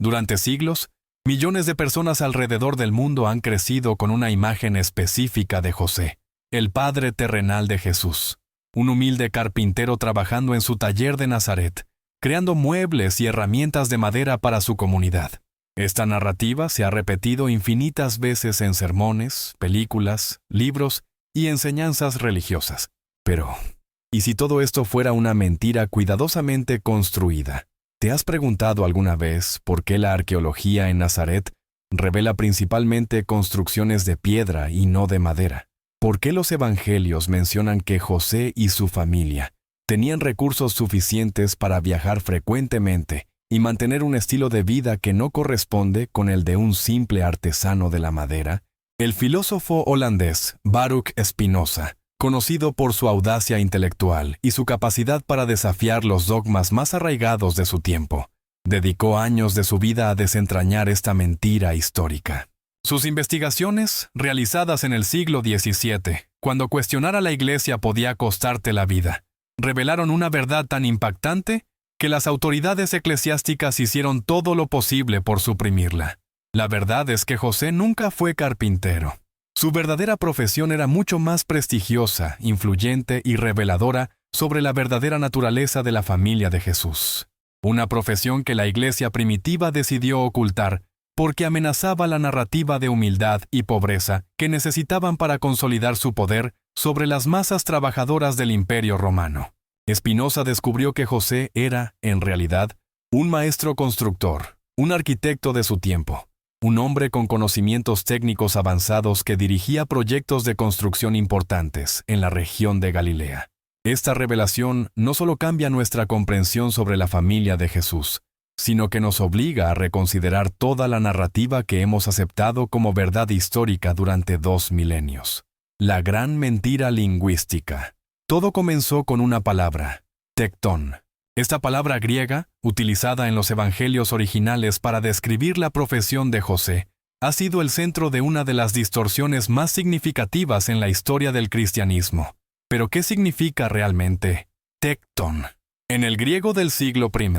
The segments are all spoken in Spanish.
Durante siglos, millones de personas alrededor del mundo han crecido con una imagen específica de José, el padre terrenal de Jesús, un humilde carpintero trabajando en su taller de Nazaret, creando muebles y herramientas de madera para su comunidad. Esta narrativa se ha repetido infinitas veces en sermones, películas, libros y enseñanzas religiosas. Pero, ¿y si todo esto fuera una mentira cuidadosamente construida? ¿Te has preguntado alguna vez por qué la arqueología en Nazaret revela principalmente construcciones de piedra y no de madera? ¿Por qué los evangelios mencionan que José y su familia tenían recursos suficientes para viajar frecuentemente y mantener un estilo de vida que no corresponde con el de un simple artesano de la madera? El filósofo holandés Baruch Spinoza, conocido por su audacia intelectual y su capacidad para desafiar los dogmas más arraigados de su tiempo, dedicó años de su vida a desentrañar esta mentira histórica. Sus investigaciones, realizadas en el siglo XVII, cuando cuestionar a la Iglesia podía costarte la vida, revelaron una verdad tan impactante que las autoridades eclesiásticas hicieron todo lo posible por suprimirla. La verdad es que José nunca fue carpintero. Su verdadera profesión era mucho más prestigiosa, influyente y reveladora sobre la verdadera naturaleza de la familia de Jesús. Una profesión que la Iglesia primitiva decidió ocultar porque amenazaba la narrativa de humildad y pobreza que necesitaban para consolidar su poder sobre las masas trabajadoras del Imperio Romano. Spinoza descubrió que José era, en realidad, un maestro constructor, un arquitecto de su tiempo, un hombre con conocimientos técnicos avanzados que dirigía proyectos de construcción importantes en la región de Galilea. Esta revelación no solo cambia nuestra comprensión sobre la familia de Jesús, sino que nos obliga a reconsiderar toda la narrativa que hemos aceptado como verdad histórica durante 2 milenios. La gran mentira lingüística. Todo comenzó con una palabra, tectón. Esta palabra griega, utilizada en los evangelios originales para describir la profesión de José, ha sido el centro de una de las distorsiones más significativas en la historia del cristianismo. ¿Pero qué significa realmente tectón? En el griego del siglo I,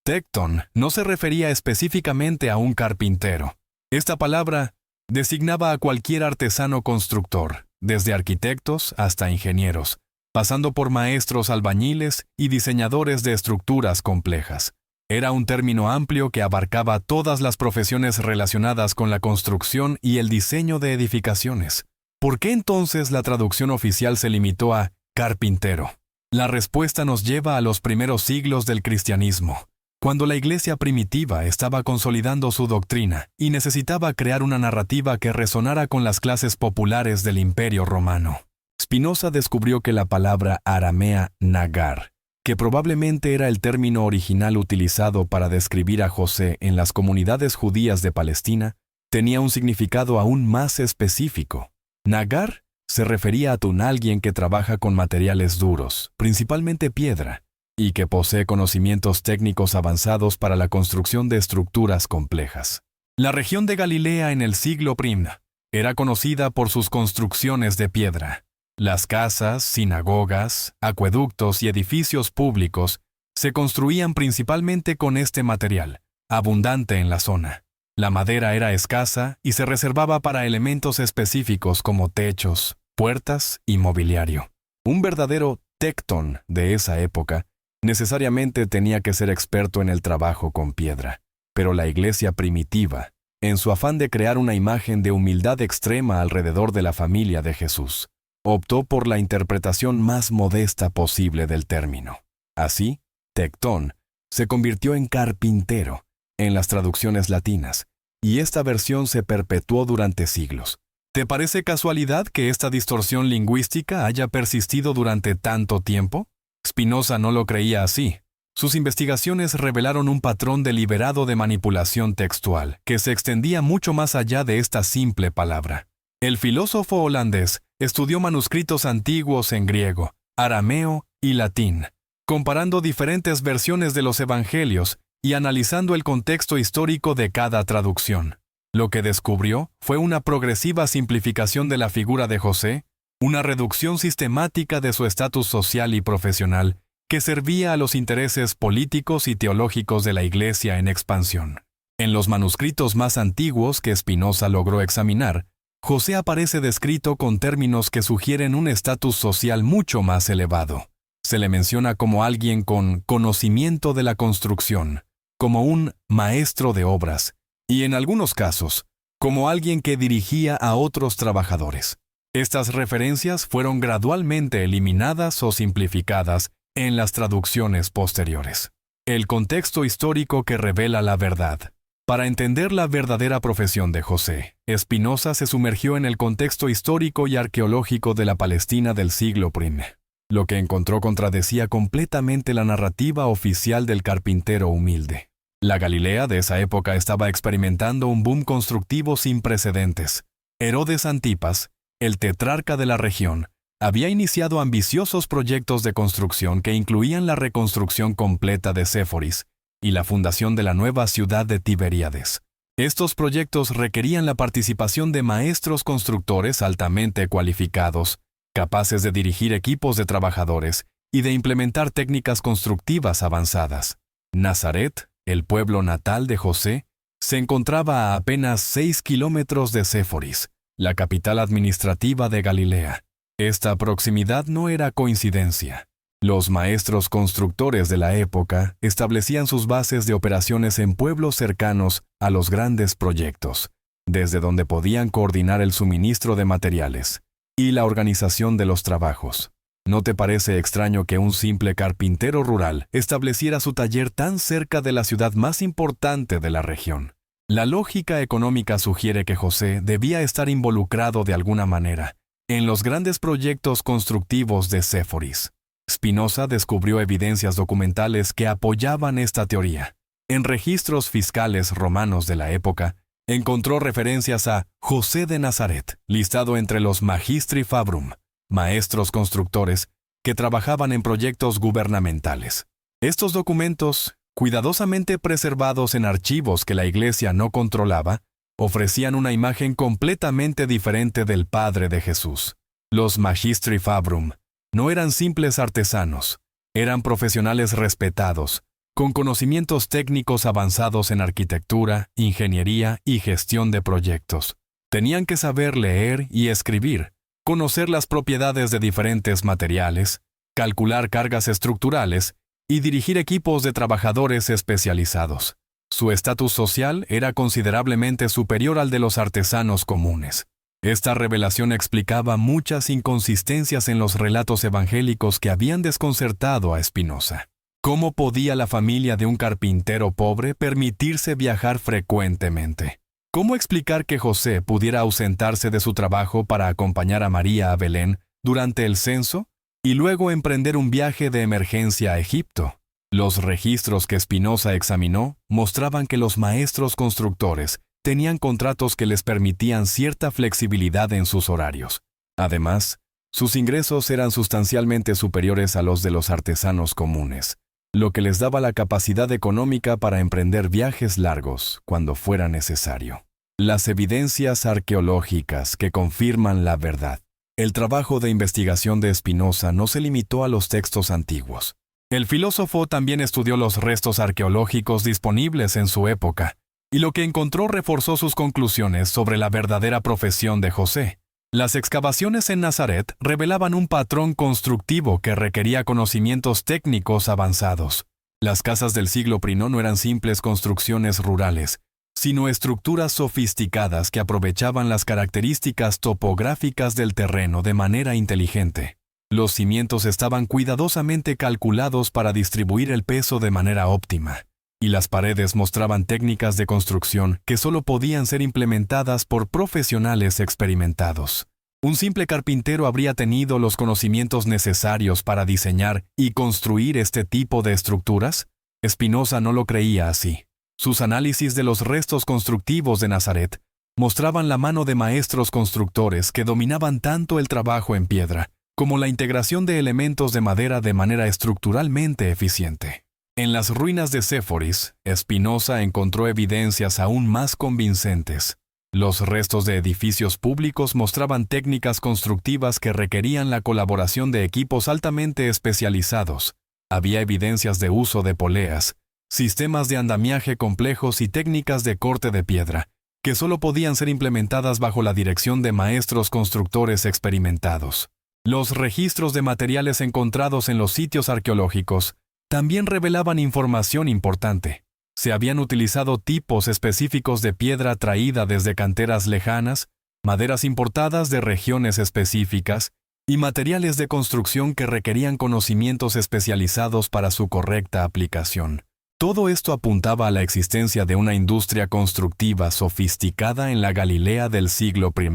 tectón no se refería específicamente a un carpintero. Esta palabra designaba a cualquier artesano constructor, desde arquitectos hasta ingenieros, pasando por maestros albañiles y diseñadores de estructuras complejas. Era un término amplio que abarcaba todas las profesiones relacionadas con la construcción y el diseño de edificaciones. ¿Por qué entonces la traducción oficial se limitó a carpintero? La respuesta nos lleva a los primeros siglos del cristianismo, cuando la Iglesia primitiva estaba consolidando su doctrina y necesitaba crear una narrativa que resonara con las clases populares del Imperio Romano. Spinoza descubrió que la palabra aramea nagar, que probablemente era el término original utilizado para describir a José en las comunidades judías de Palestina, tenía un significado aún más específico. Nagar se refería a alguien que trabaja con materiales duros, principalmente piedra, y que posee conocimientos técnicos avanzados para la construcción de estructuras complejas. La región de Galilea en el siglo I era conocida por sus construcciones de piedra. Las casas, sinagogas, acueductos y edificios públicos se construían principalmente con este material, abundante en la zona. La madera era escasa y se reservaba para elementos específicos como techos, puertas y mobiliario. Un verdadero tectón de esa época necesariamente tenía que ser experto en el trabajo con piedra. Pero la Iglesia primitiva, en su afán de crear una imagen de humildad extrema alrededor de la familia de Jesús, optó por la interpretación más modesta posible del término. Así, tectón se convirtió en carpintero en las traducciones latinas, y esta versión se perpetuó durante siglos. ¿Te parece casualidad que esta distorsión lingüística haya persistido durante tanto tiempo? Spinoza no lo creía así. Sus investigaciones revelaron un patrón deliberado de manipulación textual que se extendía mucho más allá de esta simple palabra. El filósofo holandés estudió manuscritos antiguos en griego, arameo y latín, comparando diferentes versiones de los evangelios y analizando el contexto histórico de cada traducción. Lo que descubrió fue una progresiva simplificación de la figura de José, una reducción sistemática de su estatus social y profesional que servía a los intereses políticos y teológicos de la Iglesia en expansión. En los manuscritos más antiguos que Spinoza logró examinar, José aparece descrito con términos que sugieren un estatus social mucho más elevado. Se le menciona como alguien con conocimiento de la construcción, como un maestro de obras, y en algunos casos, como alguien que dirigía a otros trabajadores. Estas referencias fueron gradualmente eliminadas o simplificadas en las traducciones posteriores. El contexto histórico que revela la verdad. Para entender la verdadera profesión de José, Spinoza se sumergió en el contexto histórico y arqueológico de la Palestina del siglo I. Lo que encontró contradecía completamente la narrativa oficial del carpintero humilde. La Galilea de esa época estaba experimentando un boom constructivo sin precedentes. Herodes Antipas, el tetrarca de la región, había iniciado ambiciosos proyectos de construcción que incluían la reconstrucción completa de Séforis y la fundación de la nueva ciudad de Tiberíades. Estos proyectos requerían la participación de maestros constructores altamente cualificados, capaces de dirigir equipos de trabajadores y de implementar técnicas constructivas avanzadas. Nazaret, el pueblo natal de José, se encontraba a apenas 6 kilómetros de Séforis, la capital administrativa de Galilea. Esta proximidad no era coincidencia. Los maestros constructores de la época establecían sus bases de operaciones en pueblos cercanos a los grandes proyectos, desde donde podían coordinar el suministro de materiales y la organización de los trabajos. ¿No te parece extraño que un simple carpintero rural estableciera su taller tan cerca de la ciudad más importante de la región? La lógica económica sugiere que José debía estar involucrado de alguna manera en los grandes proyectos constructivos de Séforis. Spinoza descubrió evidencias documentales que apoyaban esta teoría. En registros fiscales romanos de la época, encontró referencias a José de Nazaret, listado entre los magistri fabrum, maestros constructores que trabajaban en proyectos gubernamentales. Estos documentos, cuidadosamente preservados en archivos que la Iglesia no controlaba, ofrecían una imagen completamente diferente del Padre de Jesús. Los magistri fabrum no eran simples artesanos, eran profesionales respetados, con conocimientos técnicos avanzados en arquitectura, ingeniería y gestión de proyectos. Tenían que saber leer y escribir, conocer las propiedades de diferentes materiales, calcular cargas estructurales y dirigir equipos de trabajadores especializados. Su estatus social era considerablemente superior al de los artesanos comunes. Esta revelación explicaba muchas inconsistencias en los relatos evangélicos que habían desconcertado a Spinoza. ¿Cómo podía la familia de un carpintero pobre permitirse viajar frecuentemente? ¿Cómo explicar que José pudiera ausentarse de su trabajo para acompañar a María a Belén durante el censo y luego emprender un viaje de emergencia a Egipto? Los registros que Spinoza examinó mostraban que los maestros constructores tenían contratos que les permitían cierta flexibilidad en sus horarios. Además, sus ingresos eran sustancialmente superiores a los de los artesanos comunes, lo que les daba la capacidad económica para emprender viajes largos cuando fuera necesario. Las evidencias arqueológicas que confirman la verdad. El trabajo de investigación de Spinoza no se limitó a los textos antiguos. El filósofo también estudió los restos arqueológicos disponibles en su época, y lo que encontró reforzó sus conclusiones sobre la verdadera profesión de José. Las excavaciones en Nazaret revelaban un patrón constructivo que requería conocimientos técnicos avanzados. Las casas del siglo I no eran simples construcciones rurales, sino estructuras sofisticadas que aprovechaban las características topográficas del terreno de manera inteligente. Los cimientos estaban cuidadosamente calculados para distribuir el peso de manera óptima, y las paredes mostraban técnicas de construcción que solo podían ser implementadas por profesionales experimentados. ¿Un simple carpintero habría tenido los conocimientos necesarios para diseñar y construir este tipo de estructuras? Spinoza no lo creía así. Sus análisis de los restos constructivos de Nazaret mostraban la mano de maestros constructores que dominaban tanto el trabajo en piedra como la integración de elementos de madera de manera estructuralmente eficiente. En las ruinas de Séforis, Spinoza encontró evidencias aún más convincentes. Los restos de edificios públicos mostraban técnicas constructivas que requerían la colaboración de equipos altamente especializados. Había evidencias de uso de poleas, sistemas de andamiaje complejos y técnicas de corte de piedra, que solo podían ser implementadas bajo la dirección de maestros constructores experimentados. Los registros de materiales encontrados en los sitios arqueológicos también revelaban información importante. Se habían utilizado tipos específicos de piedra traída desde canteras lejanas, maderas importadas de regiones específicas y materiales de construcción que requerían conocimientos especializados para su correcta aplicación. Todo esto apuntaba a la existencia de una industria constructiva sofisticada en la Galilea del siglo I,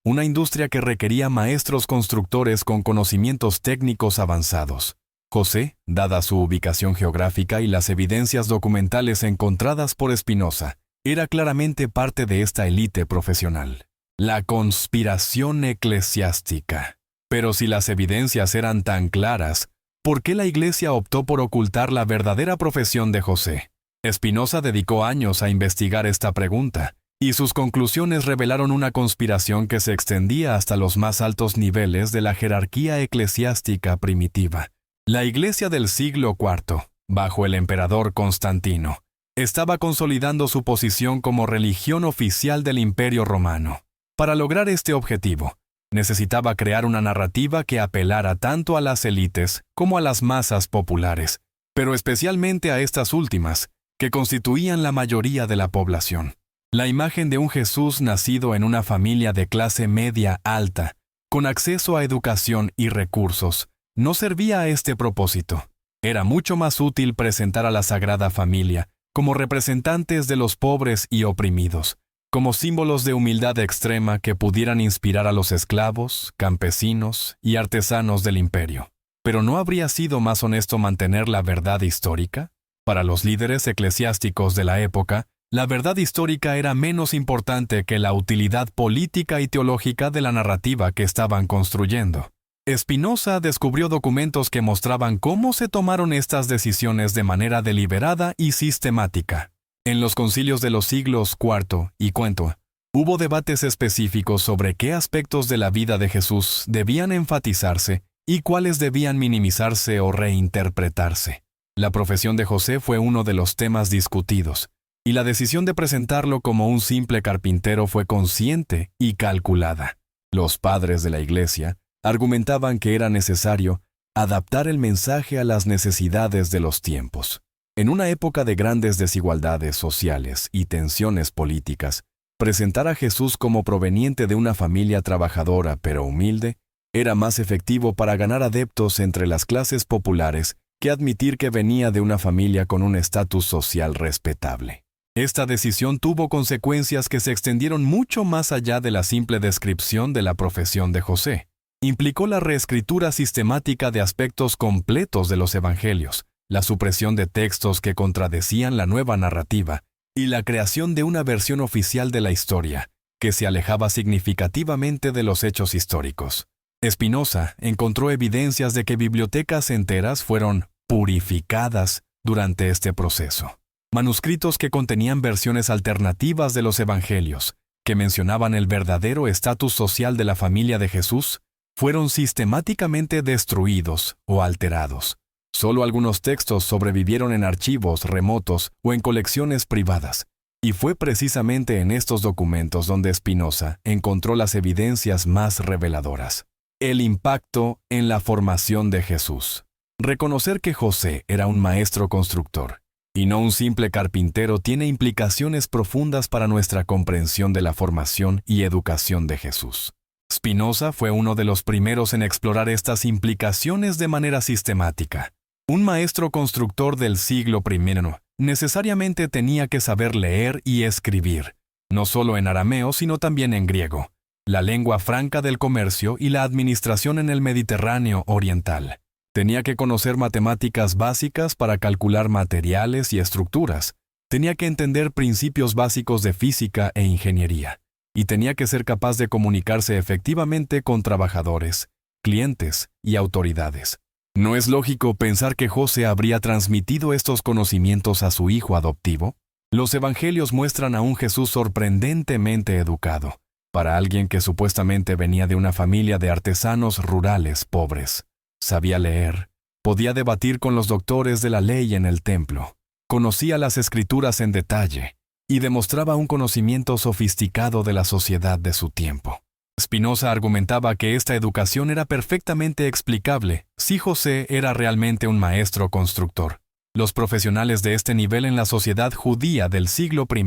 una industria que requería maestros constructores con conocimientos técnicos avanzados. José, dada su ubicación geográfica y las evidencias documentales encontradas por Spinoza, era claramente parte de esta élite profesional. La conspiración eclesiástica. Pero si las evidencias eran tan claras, ¿por qué la Iglesia optó por ocultar la verdadera profesión de José? Spinoza dedicó años a investigar esta pregunta, y sus conclusiones revelaron una conspiración que se extendía hasta los más altos niveles de la jerarquía eclesiástica primitiva. La Iglesia del siglo IV, bajo el emperador Constantino, estaba consolidando su posición como religión oficial del Imperio Romano. Para lograr este objetivo, necesitaba crear una narrativa que apelara tanto a las élites como a las masas populares, pero especialmente a estas últimas, que constituían la mayoría de la población. La imagen de un Jesús nacido en una familia de clase media alta, con acceso a educación y recursos, no servía a este propósito. Era mucho más útil presentar a la Sagrada Familia como representantes de los pobres y oprimidos, como símbolos de humildad extrema que pudieran inspirar a los esclavos, campesinos y artesanos del imperio. ¿Pero no habría sido más honesto mantener la verdad histórica? Para los líderes eclesiásticos de la época, la verdad histórica era menos importante que la utilidad política y teológica de la narrativa que estaban construyendo. Spinoza descubrió documentos que mostraban cómo se tomaron estas decisiones de manera deliberada y sistemática. En los concilios de los siglos IV y V, hubo debates específicos sobre qué aspectos de la vida de Jesús debían enfatizarse y cuáles debían minimizarse o reinterpretarse. La profesión de José fue uno de los temas discutidos, y la decisión de presentarlo como un simple carpintero fue consciente y calculada. Los padres de la Iglesia argumentaban que era necesario adaptar el mensaje a las necesidades de los tiempos. En una época de grandes desigualdades sociales y tensiones políticas, presentar a Jesús como proveniente de una familia trabajadora pero humilde era más efectivo para ganar adeptos entre las clases populares que admitir que venía de una familia con un estatus social respetable. Esta decisión tuvo consecuencias que se extendieron mucho más allá de la simple descripción de la profesión de José. Implicó la reescritura sistemática de aspectos completos de los evangelios, la supresión de textos que contradecían la nueva narrativa y la creación de una versión oficial de la historia, que se alejaba significativamente de los hechos históricos. Spinoza encontró evidencias de que bibliotecas enteras fueron purificadas durante este proceso. Manuscritos que contenían versiones alternativas de los evangelios, que mencionaban el verdadero estatus social de la familia de Jesús, fueron sistemáticamente destruidos o alterados. Solo algunos textos sobrevivieron en archivos remotos o en colecciones privadas, y fue precisamente en estos documentos donde Spinoza encontró las evidencias más reveladoras. El impacto en la formación de Jesús. Reconocer que José era un maestro constructor, y no un simple carpintero, tiene implicaciones profundas para nuestra comprensión de la formación y educación de Jesús. Spinoza fue uno de los primeros en explorar estas implicaciones de manera sistemática. Un maestro constructor del siglo I necesariamente tenía que saber leer y escribir, no solo en arameo sino también en griego, la lengua franca del comercio y la administración en el Mediterráneo oriental. Tenía que conocer matemáticas básicas para calcular materiales y estructuras. Tenía que entender principios básicos de física e ingeniería. Y tenía que ser capaz de comunicarse efectivamente con trabajadores, clientes y autoridades. ¿No es lógico pensar que José habría transmitido estos conocimientos a su hijo adoptivo? Los evangelios muestran a un Jesús sorprendentemente educado, para alguien que supuestamente venía de una familia de artesanos rurales pobres. Sabía leer, podía debatir con los doctores de la ley en el templo, conocía las Escrituras en detalle y demostraba un conocimiento sofisticado de la sociedad de su tiempo. Spinoza argumentaba que esta educación era perfectamente explicable si José era realmente un maestro constructor. Los profesionales de este nivel en la sociedad judía del siglo I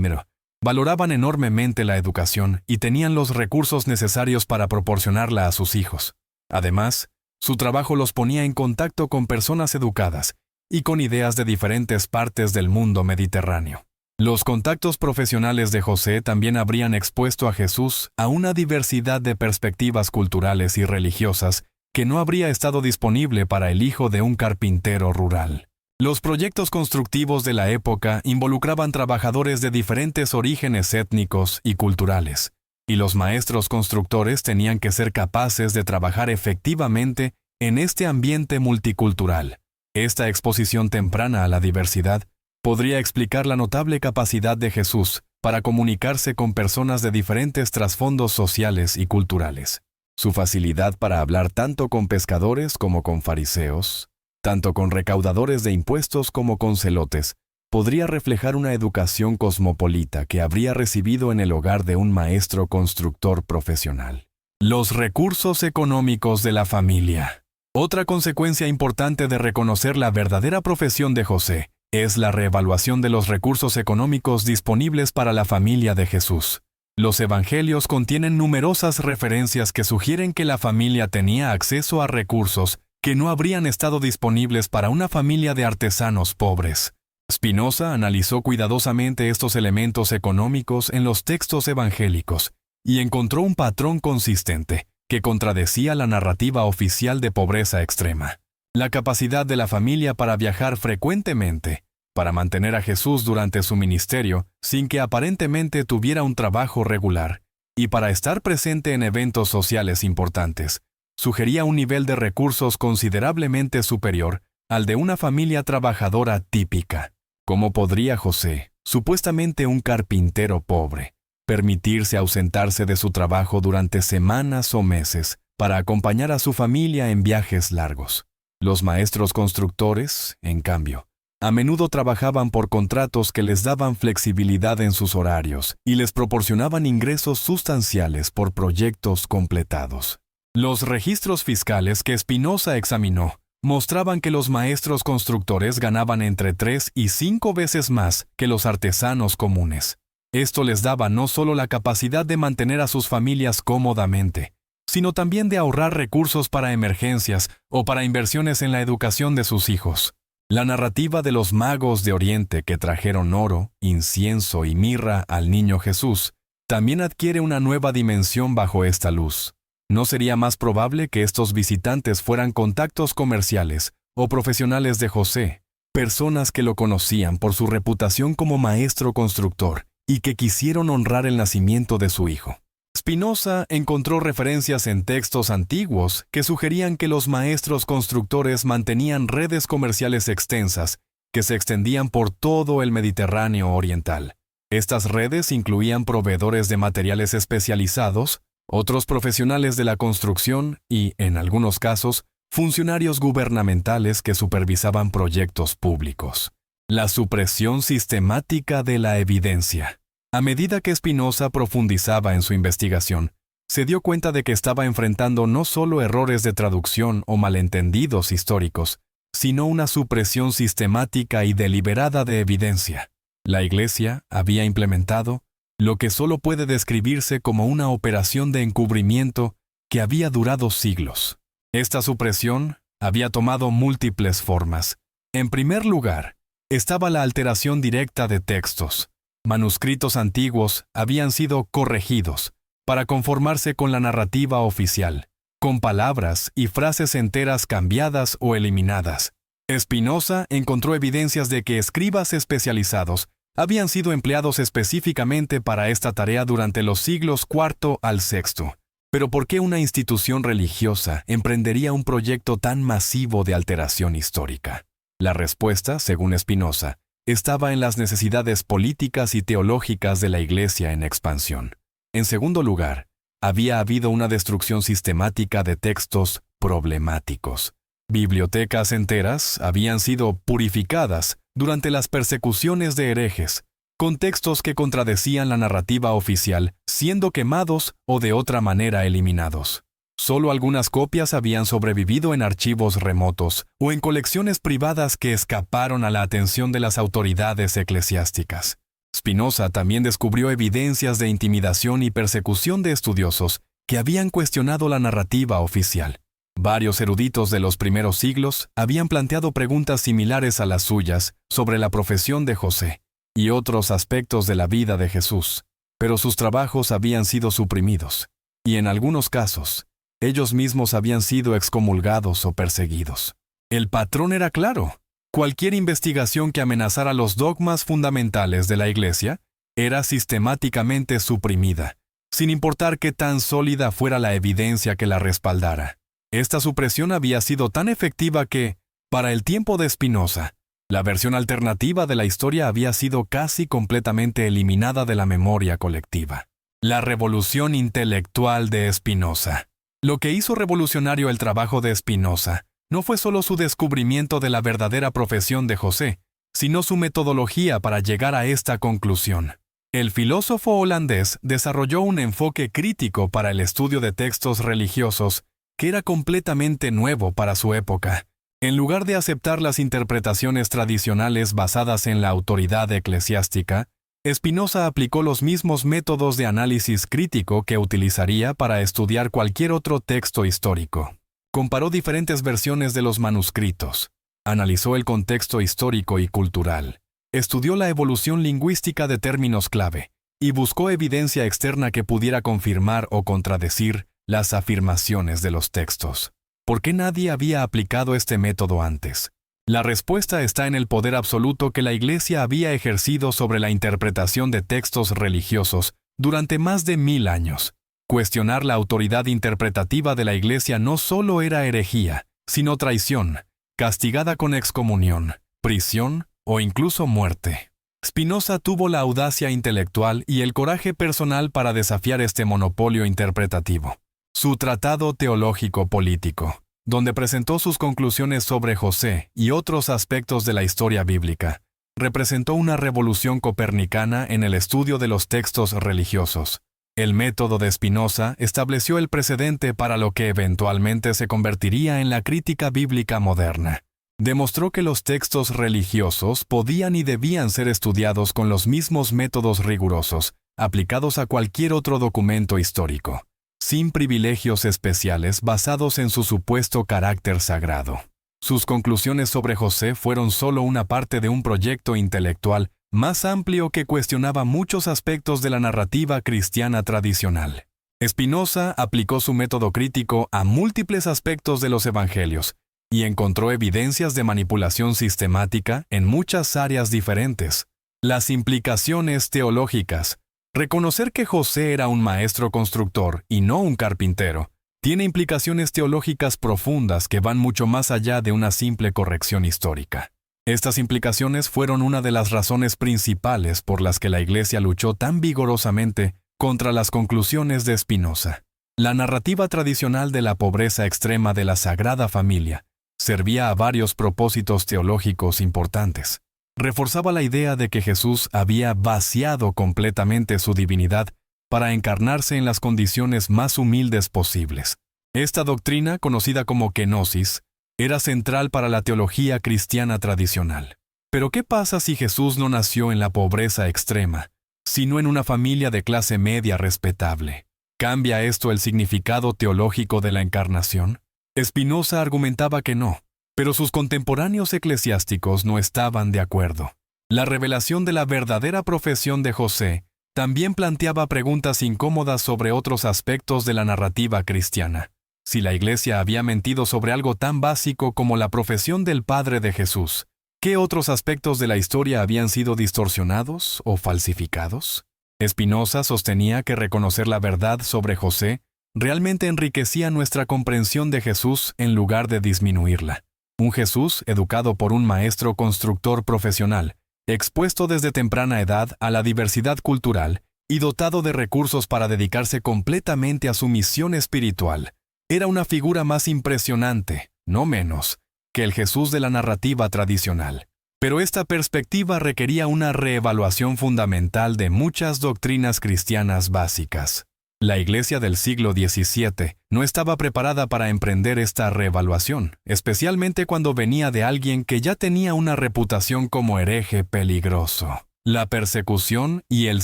valoraban enormemente la educación y tenían los recursos necesarios para proporcionarla a sus hijos. Además, su trabajo los ponía en contacto con personas educadas y con ideas de diferentes partes del mundo mediterráneo. Los contactos profesionales de José también habrían expuesto a Jesús a una diversidad de perspectivas culturales y religiosas que no habría estado disponible para el hijo de un carpintero rural. Los proyectos constructivos de la época involucraban trabajadores de diferentes orígenes étnicos y culturales, y los maestros constructores tenían que ser capaces de trabajar efectivamente en este ambiente multicultural. Esta exposición temprana a la diversidad podría explicar la notable capacidad de Jesús para comunicarse con personas de diferentes trasfondos sociales y culturales. Su facilidad para hablar tanto con pescadores como con fariseos, tanto con recaudadores de impuestos como con celotes, podría reflejar una educación cosmopolita que habría recibido en el hogar de un maestro constructor profesional. Los recursos económicos de la familia. Otra consecuencia importante de reconocer la verdadera profesión de José es la reevaluación de los recursos económicos disponibles para la familia de Jesús. Los evangelios contienen numerosas referencias que sugieren que la familia tenía acceso a recursos que no habrían estado disponibles para una familia de artesanos pobres. Spinoza analizó cuidadosamente estos elementos económicos en los textos evangélicos y encontró un patrón consistente que contradecía la narrativa oficial de pobreza extrema. La capacidad de la familia para viajar frecuentemente, para mantener a Jesús durante su ministerio sin que aparentemente tuviera un trabajo regular, y para estar presente en eventos sociales importantes, sugería un nivel de recursos considerablemente superior al de una familia trabajadora típica. ¿Cómo podría José, supuestamente un carpintero pobre, permitirse ausentarse de su trabajo durante semanas o meses para acompañar a su familia en viajes largos? Los maestros constructores, en cambio, a menudo trabajaban por contratos que les daban flexibilidad en sus horarios y les proporcionaban ingresos sustanciales por proyectos completados. Los registros fiscales que Spinoza examinó mostraban que los maestros constructores ganaban entre 3 y 5 veces más que los artesanos comunes. Esto les daba no solo la capacidad de mantener a sus familias cómodamente, sino también de ahorrar recursos para emergencias o para inversiones en la educación de sus hijos. La narrativa de los magos de Oriente que trajeron oro, incienso y mirra al niño Jesús también adquiere una nueva dimensión bajo esta luz. ¿No sería más probable que estos visitantes fueran contactos comerciales o profesionales de José, personas que lo conocían por su reputación como maestro constructor y que quisieron honrar el nacimiento de su hijo? Spinoza encontró referencias en textos antiguos que sugerían que los maestros constructores mantenían redes comerciales extensas que se extendían por todo el Mediterráneo oriental. Estas redes incluían proveedores de materiales especializados, otros profesionales de la construcción y, en algunos casos, funcionarios gubernamentales que supervisaban proyectos públicos. La supresión sistemática de la evidencia. A medida que Spinoza profundizaba en su investigación, se dio cuenta de que estaba enfrentando no solo errores de traducción o malentendidos históricos, sino una supresión sistemática y deliberada de evidencia. La Iglesia había implementado lo que solo puede describirse como una operación de encubrimiento que había durado siglos. Esta supresión había tomado múltiples formas. En primer lugar, estaba la alteración directa de textos. Manuscritos antiguos habían sido corregidos para conformarse con la narrativa oficial, con palabras y frases enteras cambiadas o eliminadas. Spinoza encontró evidencias de que escribas especializados habían sido empleados específicamente para esta tarea durante los siglos IV al VI. Pero ¿por qué una institución religiosa emprendería un proyecto tan masivo de alteración histórica? La respuesta, según Spinoza, estaba en las necesidades políticas y teológicas de la Iglesia en expansión. En segundo lugar, había habido una destrucción sistemática de textos problemáticos. Bibliotecas enteras habían sido purificadas durante las persecuciones de herejes, con textos que contradecían la narrativa oficial, siendo quemados o de otra manera eliminados. Solo algunas copias habían sobrevivido en archivos remotos o en colecciones privadas que escaparon a la atención de las autoridades eclesiásticas. Spinoza también descubrió evidencias de intimidación y persecución de estudiosos que habían cuestionado la narrativa oficial. Varios eruditos de los primeros siglos habían planteado preguntas similares a las suyas sobre la profesión de José y otros aspectos de la vida de Jesús, pero sus trabajos habían sido suprimidos, y en algunos casos, ellos mismos habían sido excomulgados o perseguidos. El patrón era claro. Cualquier investigación que amenazara los dogmas fundamentales de la Iglesia era sistemáticamente suprimida, sin importar qué tan sólida fuera la evidencia que la respaldara. Esta supresión había sido tan efectiva que, para el tiempo de Spinoza, la versión alternativa de la historia había sido casi completamente eliminada de la memoria colectiva. La revolución intelectual de Spinoza. Lo que hizo revolucionario el trabajo de Spinoza no fue solo su descubrimiento de la verdadera profesión de José, sino su metodología para llegar a esta conclusión. El filósofo holandés desarrolló un enfoque crítico para el estudio de textos religiosos que era completamente nuevo para su época. En lugar de aceptar las interpretaciones tradicionales basadas en la autoridad eclesiástica, Spinoza aplicó los mismos métodos de análisis crítico que utilizaría para estudiar cualquier otro texto histórico. Comparó diferentes versiones de los manuscritos, analizó el contexto histórico y cultural, estudió la evolución lingüística de términos clave y buscó evidencia externa que pudiera confirmar o contradecir las afirmaciones de los textos. ¿Por qué nadie había aplicado este método antes? La respuesta está en el poder absoluto que la Iglesia había ejercido sobre la interpretación de textos religiosos durante más de 1000 años. Cuestionar la autoridad interpretativa de la Iglesia no solo era herejía, sino traición, castigada con excomunión, prisión o incluso muerte. Spinoza tuvo la audacia intelectual y el coraje personal para desafiar este monopolio interpretativo. Su Tratado Teológico Político, donde presentó sus conclusiones sobre José y otros aspectos de la historia bíblica, representó una revolución copernicana en el estudio de los textos religiosos. El método de Spinoza estableció el precedente para lo que eventualmente se convertiría en la crítica bíblica moderna. Demostró que los textos religiosos podían y debían ser estudiados con los mismos métodos rigurosos, aplicados a cualquier otro documento histórico, sin privilegios especiales basados en su supuesto carácter sagrado. Sus conclusiones sobre José fueron solo una parte de un proyecto intelectual más amplio que cuestionaba muchos aspectos de la narrativa cristiana tradicional. Spinoza aplicó su método crítico a múltiples aspectos de los evangelios y encontró evidencias de manipulación sistemática en muchas áreas diferentes. Las implicaciones teológicas. Reconocer que José era un maestro constructor y no un carpintero tiene implicaciones teológicas profundas que van mucho más allá de una simple corrección histórica. Estas implicaciones fueron una de las razones principales por las que la Iglesia luchó tan vigorosamente contra las conclusiones de Spinoza. La narrativa tradicional de la pobreza extrema de la Sagrada Familia servía a varios propósitos teológicos importantes. Reforzaba la idea de que Jesús había vaciado completamente su divinidad para encarnarse en las condiciones más humildes posibles. Esta doctrina, conocida como kenosis, era central para la teología cristiana tradicional. Pero ¿qué pasa si Jesús no nació en la pobreza extrema, sino en una familia de clase media respetable? ¿Cambia esto el significado teológico de la encarnación? Spinoza argumentaba que no, pero sus contemporáneos eclesiásticos no estaban de acuerdo. La revelación de la verdadera profesión de José también planteaba preguntas incómodas sobre otros aspectos de la narrativa cristiana. Si la Iglesia había mentido sobre algo tan básico como la profesión del Padre de Jesús, ¿qué otros aspectos de la historia habían sido distorsionados o falsificados? Spinoza sostenía que reconocer la verdad sobre José realmente enriquecía nuestra comprensión de Jesús en lugar de disminuirla. Un Jesús educado por un maestro constructor profesional, expuesto desde temprana edad a la diversidad cultural y dotado de recursos para dedicarse completamente a su misión espiritual, era una figura más impresionante, no menos, que el Jesús de la narrativa tradicional. Pero esta perspectiva requería una reevaluación fundamental de muchas doctrinas cristianas básicas. La Iglesia del siglo XVII no estaba preparada para emprender esta reevaluación, especialmente cuando venía de alguien que ya tenía una reputación como hereje peligroso. La persecución y el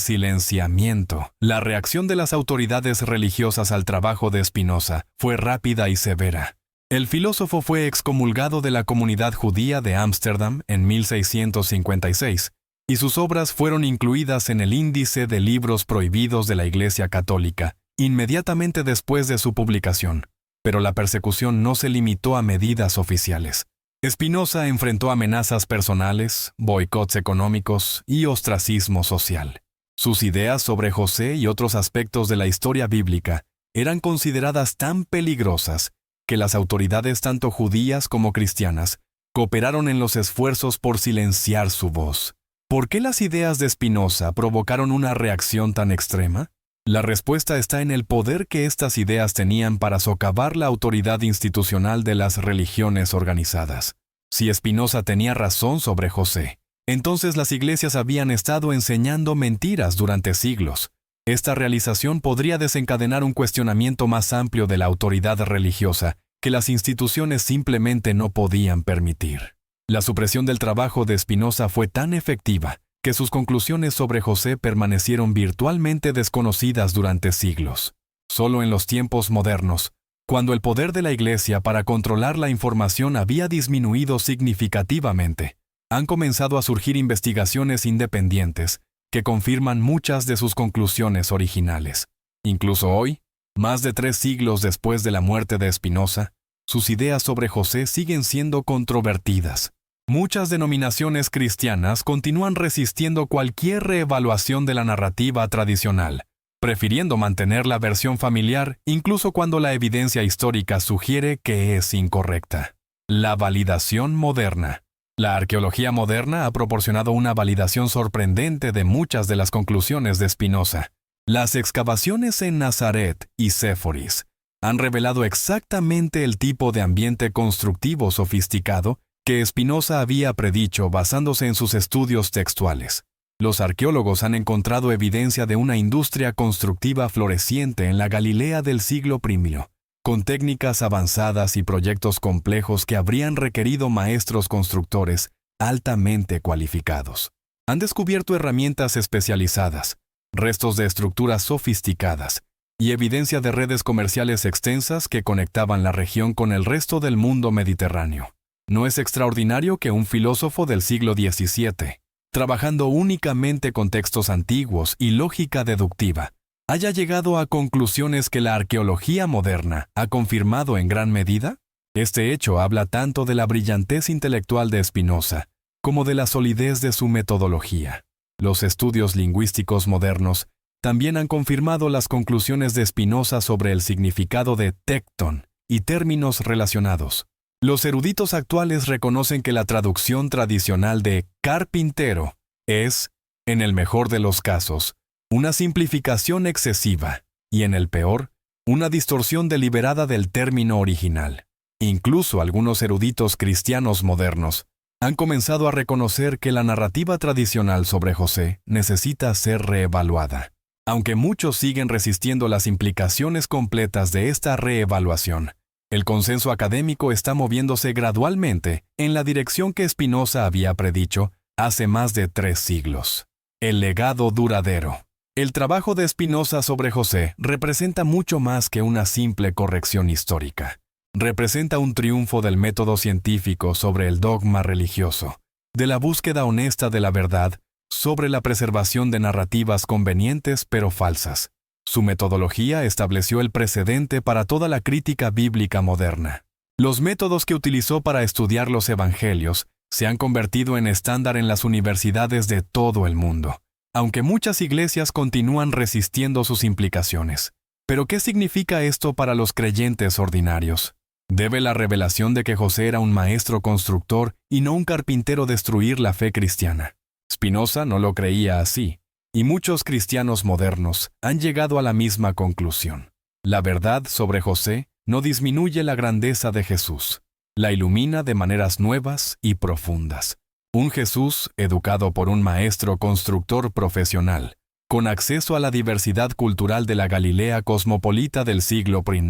silenciamiento. La reacción de las autoridades religiosas al trabajo de Spinoza fue rápida y severa. El filósofo fue excomulgado de la comunidad judía de Ámsterdam en 1656, y sus obras fueron incluidas en el índice de libros prohibidos de la Iglesia Católica, inmediatamente después de su publicación. Pero la persecución no se limitó a medidas oficiales. Spinoza enfrentó amenazas personales, boicots económicos y ostracismo social. Sus ideas sobre José y otros aspectos de la historia bíblica eran consideradas tan peligrosas que las autoridades tanto judías como cristianas cooperaron en los esfuerzos por silenciar su voz. ¿Por qué las ideas de Spinoza provocaron una reacción tan extrema? La respuesta está en el poder que estas ideas tenían para socavar la autoridad institucional de las religiones organizadas. Si Spinoza tenía razón sobre José, entonces las iglesias habían estado enseñando mentiras durante siglos. Esta realización podría desencadenar un cuestionamiento más amplio de la autoridad religiosa que las instituciones simplemente no podían permitir. La supresión del trabajo de Spinoza fue tan efectiva que sus conclusiones sobre José permanecieron virtualmente desconocidas durante siglos. Solo en los tiempos modernos, cuando el poder de la Iglesia para controlar la información había disminuido significativamente, han comenzado a surgir investigaciones independientes que confirman muchas de sus conclusiones originales. Incluso hoy, más de 3 siglos después de la muerte de Spinoza, sus ideas sobre José siguen siendo controvertidas. Muchas denominaciones cristianas continúan resistiendo cualquier reevaluación de la narrativa tradicional, prefiriendo mantener la versión familiar incluso cuando la evidencia histórica sugiere que es incorrecta. La validación moderna. La arqueología moderna ha proporcionado una validación sorprendente de muchas de las conclusiones de Spinoza. Las excavaciones en Nazaret y Séforis han revelado exactamente el tipo de ambiente constructivo sofisticado que Spinoza había predicho basándose en sus estudios textuales. Los arqueólogos han encontrado evidencia de una industria constructiva floreciente en la Galilea del siglo I, con técnicas avanzadas y proyectos complejos que habrían requerido maestros constructores altamente cualificados. Han descubierto herramientas especializadas, restos de estructuras sofisticadas y evidencia de redes comerciales extensas que conectaban la región con el resto del mundo mediterráneo. No es extraordinario que un filósofo del siglo XVII, trabajando únicamente con textos antiguos y lógica deductiva, haya llegado a conclusiones que la arqueología moderna ha confirmado en gran medida. Este hecho habla tanto de la brillantez intelectual de Spinoza como de la solidez de su metodología. Los estudios lingüísticos modernos también han confirmado las conclusiones de Spinoza sobre el significado de tecton y términos relacionados. Los eruditos actuales reconocen que la traducción tradicional de carpintero es, en el mejor de los casos, una simplificación excesiva y, en el peor, una distorsión deliberada del término original. Incluso algunos eruditos cristianos modernos han comenzado a reconocer que la narrativa tradicional sobre José necesita ser reevaluada. Aunque muchos siguen resistiendo las implicaciones completas de esta reevaluación, el consenso académico está moviéndose gradualmente en la dirección que Spinoza había predicho hace más de 3 siglos. El legado duradero. El trabajo de Spinoza sobre José representa mucho más que una simple corrección histórica. Representa un triunfo del método científico sobre el dogma religioso, de la búsqueda honesta de la verdad sobre la preservación de narrativas convenientes pero falsas. Su metodología estableció el precedente para toda la crítica bíblica moderna. Los métodos que utilizó para estudiar los evangelios se han convertido en estándar en las universidades de todo el mundo, aunque muchas iglesias continúan resistiendo sus implicaciones. ¿Pero qué significa esto para los creyentes ordinarios? ¿Debe la revelación de que José era un maestro constructor y no un carpintero destruir la fe cristiana? Spinoza no lo creía así, y muchos cristianos modernos han llegado a la misma conclusión. La verdad sobre José no disminuye la grandeza de Jesús, la ilumina de maneras nuevas y profundas. Un Jesús educado por un maestro constructor profesional, con acceso a la diversidad cultural de la Galilea cosmopolita del siglo I.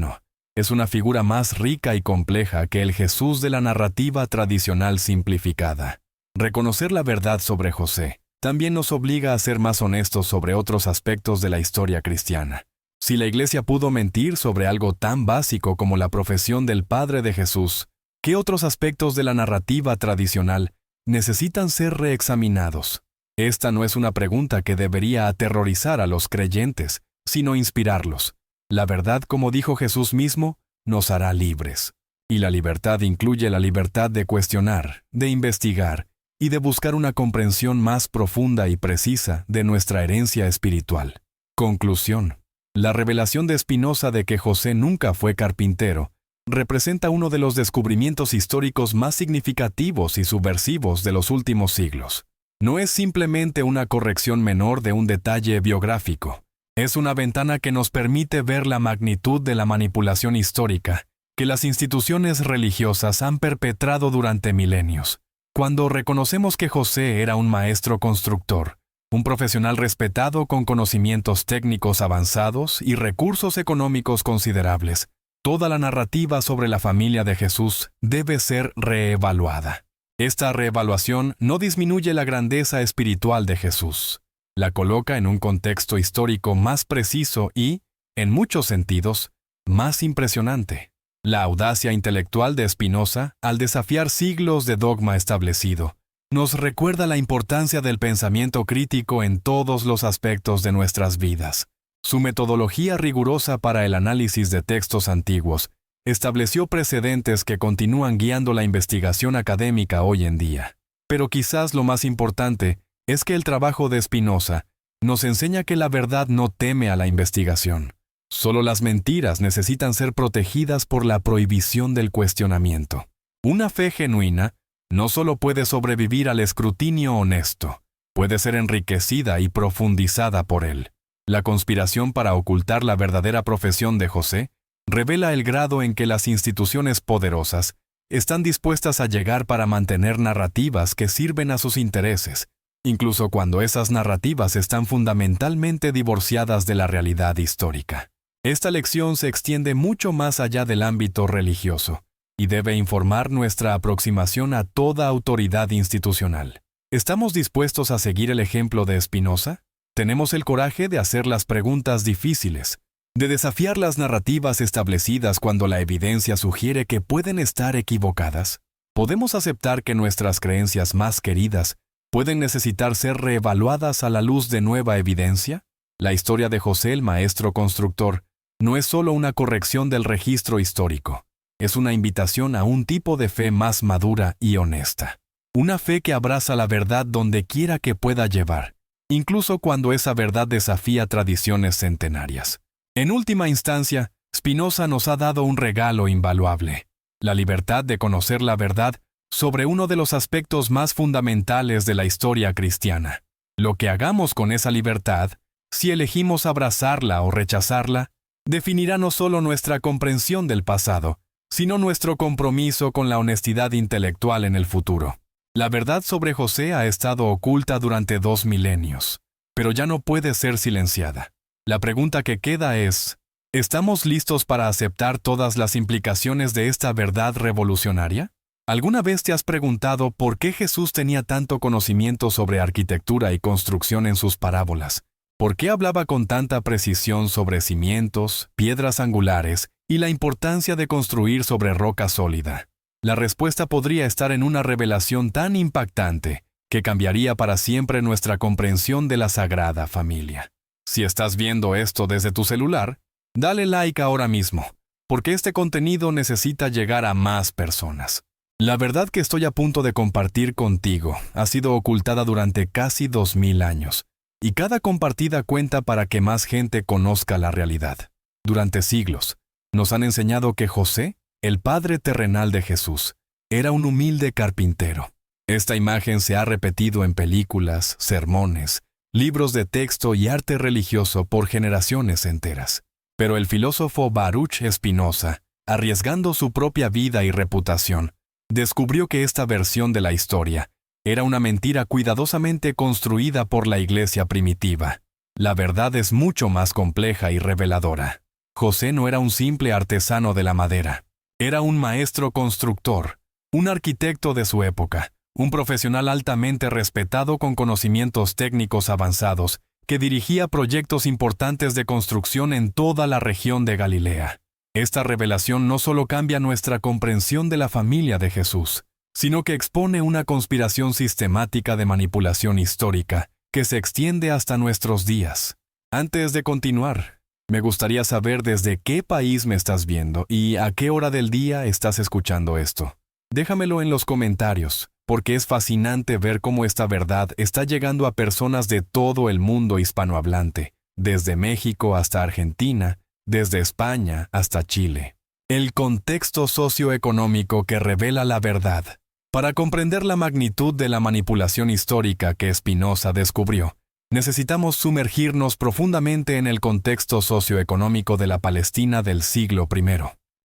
Es una figura más rica y compleja que el Jesús de la narrativa tradicional simplificada. Reconocer la verdad sobre José también nos obliga a ser más honestos sobre otros aspectos de la historia cristiana. Si la Iglesia pudo mentir sobre algo tan básico como la profesión del Padre de Jesús, ¿qué otros aspectos de la narrativa tradicional necesitan ser reexaminados? Esta no es una pregunta que debería aterrorizar a los creyentes, sino inspirarlos. La verdad, como dijo Jesús mismo, nos hará libres. Y la libertad incluye la libertad de cuestionar, de investigar y de buscar una comprensión más profunda y precisa de nuestra herencia espiritual. Conclusión. La revelación de Spinoza de que José nunca fue carpintero representa uno de los descubrimientos históricos más significativos y subversivos de los últimos siglos. No es simplemente una corrección menor de un detalle biográfico. Es una ventana que nos permite ver la magnitud de la manipulación histórica que las instituciones religiosas han perpetrado durante milenios. Cuando reconocemos que José era un maestro constructor, un profesional respetado con conocimientos técnicos avanzados y recursos económicos considerables, toda la narrativa sobre la familia de Jesús debe ser reevaluada. Esta reevaluación no disminuye la grandeza espiritual de Jesús. La coloca en un contexto histórico más preciso y, en muchos sentidos, más impresionante. La audacia intelectual de Spinoza, al desafiar siglos de dogma establecido, nos recuerda la importancia del pensamiento crítico en todos los aspectos de nuestras vidas. Su metodología rigurosa para el análisis de textos antiguos estableció precedentes que continúan guiando la investigación académica hoy en día. Pero quizás lo más importante es que el trabajo de Spinoza nos enseña que la verdad no teme a la investigación. Solo las mentiras necesitan ser protegidas por la prohibición del cuestionamiento. Una fe genuina no solo puede sobrevivir al escrutinio honesto, puede ser enriquecida y profundizada por él. La conspiración para ocultar la verdadera profesión de José revela el grado en que las instituciones poderosas están dispuestas a llegar para mantener narrativas que sirven a sus intereses, incluso cuando esas narrativas están fundamentalmente divorciadas de la realidad histórica. Esta lección se extiende mucho más allá del ámbito religioso y debe informar nuestra aproximación a toda autoridad institucional. ¿Estamos dispuestos a seguir el ejemplo de Spinoza? ¿Tenemos el coraje de hacer las preguntas difíciles, de desafiar las narrativas establecidas cuando la evidencia sugiere que pueden estar equivocadas? ¿Podemos aceptar que nuestras creencias más queridas pueden necesitar ser reevaluadas a la luz de nueva evidencia? La historia de José, el maestro constructor, no es solo una corrección del registro histórico, es una invitación a un tipo de fe más madura y honesta. Una fe que abraza la verdad donde quiera que pueda llevar, incluso cuando esa verdad desafía tradiciones centenarias. En última instancia, Spinoza nos ha dado un regalo invaluable: la libertad de conocer la verdad sobre uno de los aspectos más fundamentales de la historia cristiana. Lo que hagamos con esa libertad, si elegimos abrazarla o rechazarla, definirá no solo nuestra comprensión del pasado, sino nuestro compromiso con la honestidad intelectual en el futuro. La verdad sobre José ha estado oculta durante 2 milenios, pero ya no puede ser silenciada. La pregunta que queda es, ¿estamos listos para aceptar todas las implicaciones de esta verdad revolucionaria? ¿Alguna vez te has preguntado por qué Jesús tenía tanto conocimiento sobre arquitectura y construcción en sus parábolas? ¿Por qué hablaba con tanta precisión sobre cimientos, piedras angulares y la importancia de construir sobre roca sólida? La respuesta podría estar en una revelación tan impactante que cambiaría para siempre nuestra comprensión de la Sagrada Familia. Si estás viendo esto desde tu celular, dale like ahora mismo, porque este contenido necesita llegar a más personas. La verdad que estoy a punto de compartir contigo ha sido ocultada durante casi 2000 años. Y cada compartida cuenta para que más gente conozca la realidad. Durante siglos, nos han enseñado que José, el padre terrenal de Jesús, era un humilde carpintero. Esta imagen se ha repetido en películas, sermones, libros de texto y arte religioso por generaciones enteras. Pero el filósofo Baruch Spinoza, arriesgando su propia vida y reputación, descubrió que esta versión de la historia Era una mentira cuidadosamente construida por la iglesia primitiva. La verdad es mucho más compleja y reveladora. José no era un simple artesano de la madera. Era un maestro constructor, un arquitecto de su época, un profesional altamente respetado con conocimientos técnicos avanzados, que dirigía proyectos importantes de construcción en toda la región de Galilea. Esta revelación no solo cambia nuestra comprensión de la familia de Jesús, sino que expone una conspiración sistemática de manipulación histórica que se extiende hasta nuestros días. Antes de continuar, me gustaría saber desde qué país me estás viendo y a qué hora del día estás escuchando esto. Déjamelo en los comentarios, porque es fascinante ver cómo esta verdad está llegando a personas de todo el mundo hispanohablante, desde México hasta Argentina, desde España hasta Chile. El contexto socioeconómico que revela la verdad. Para comprender la magnitud de la manipulación histórica que Spinoza descubrió, necesitamos sumergirnos profundamente en el contexto socioeconómico de la Palestina del siglo I.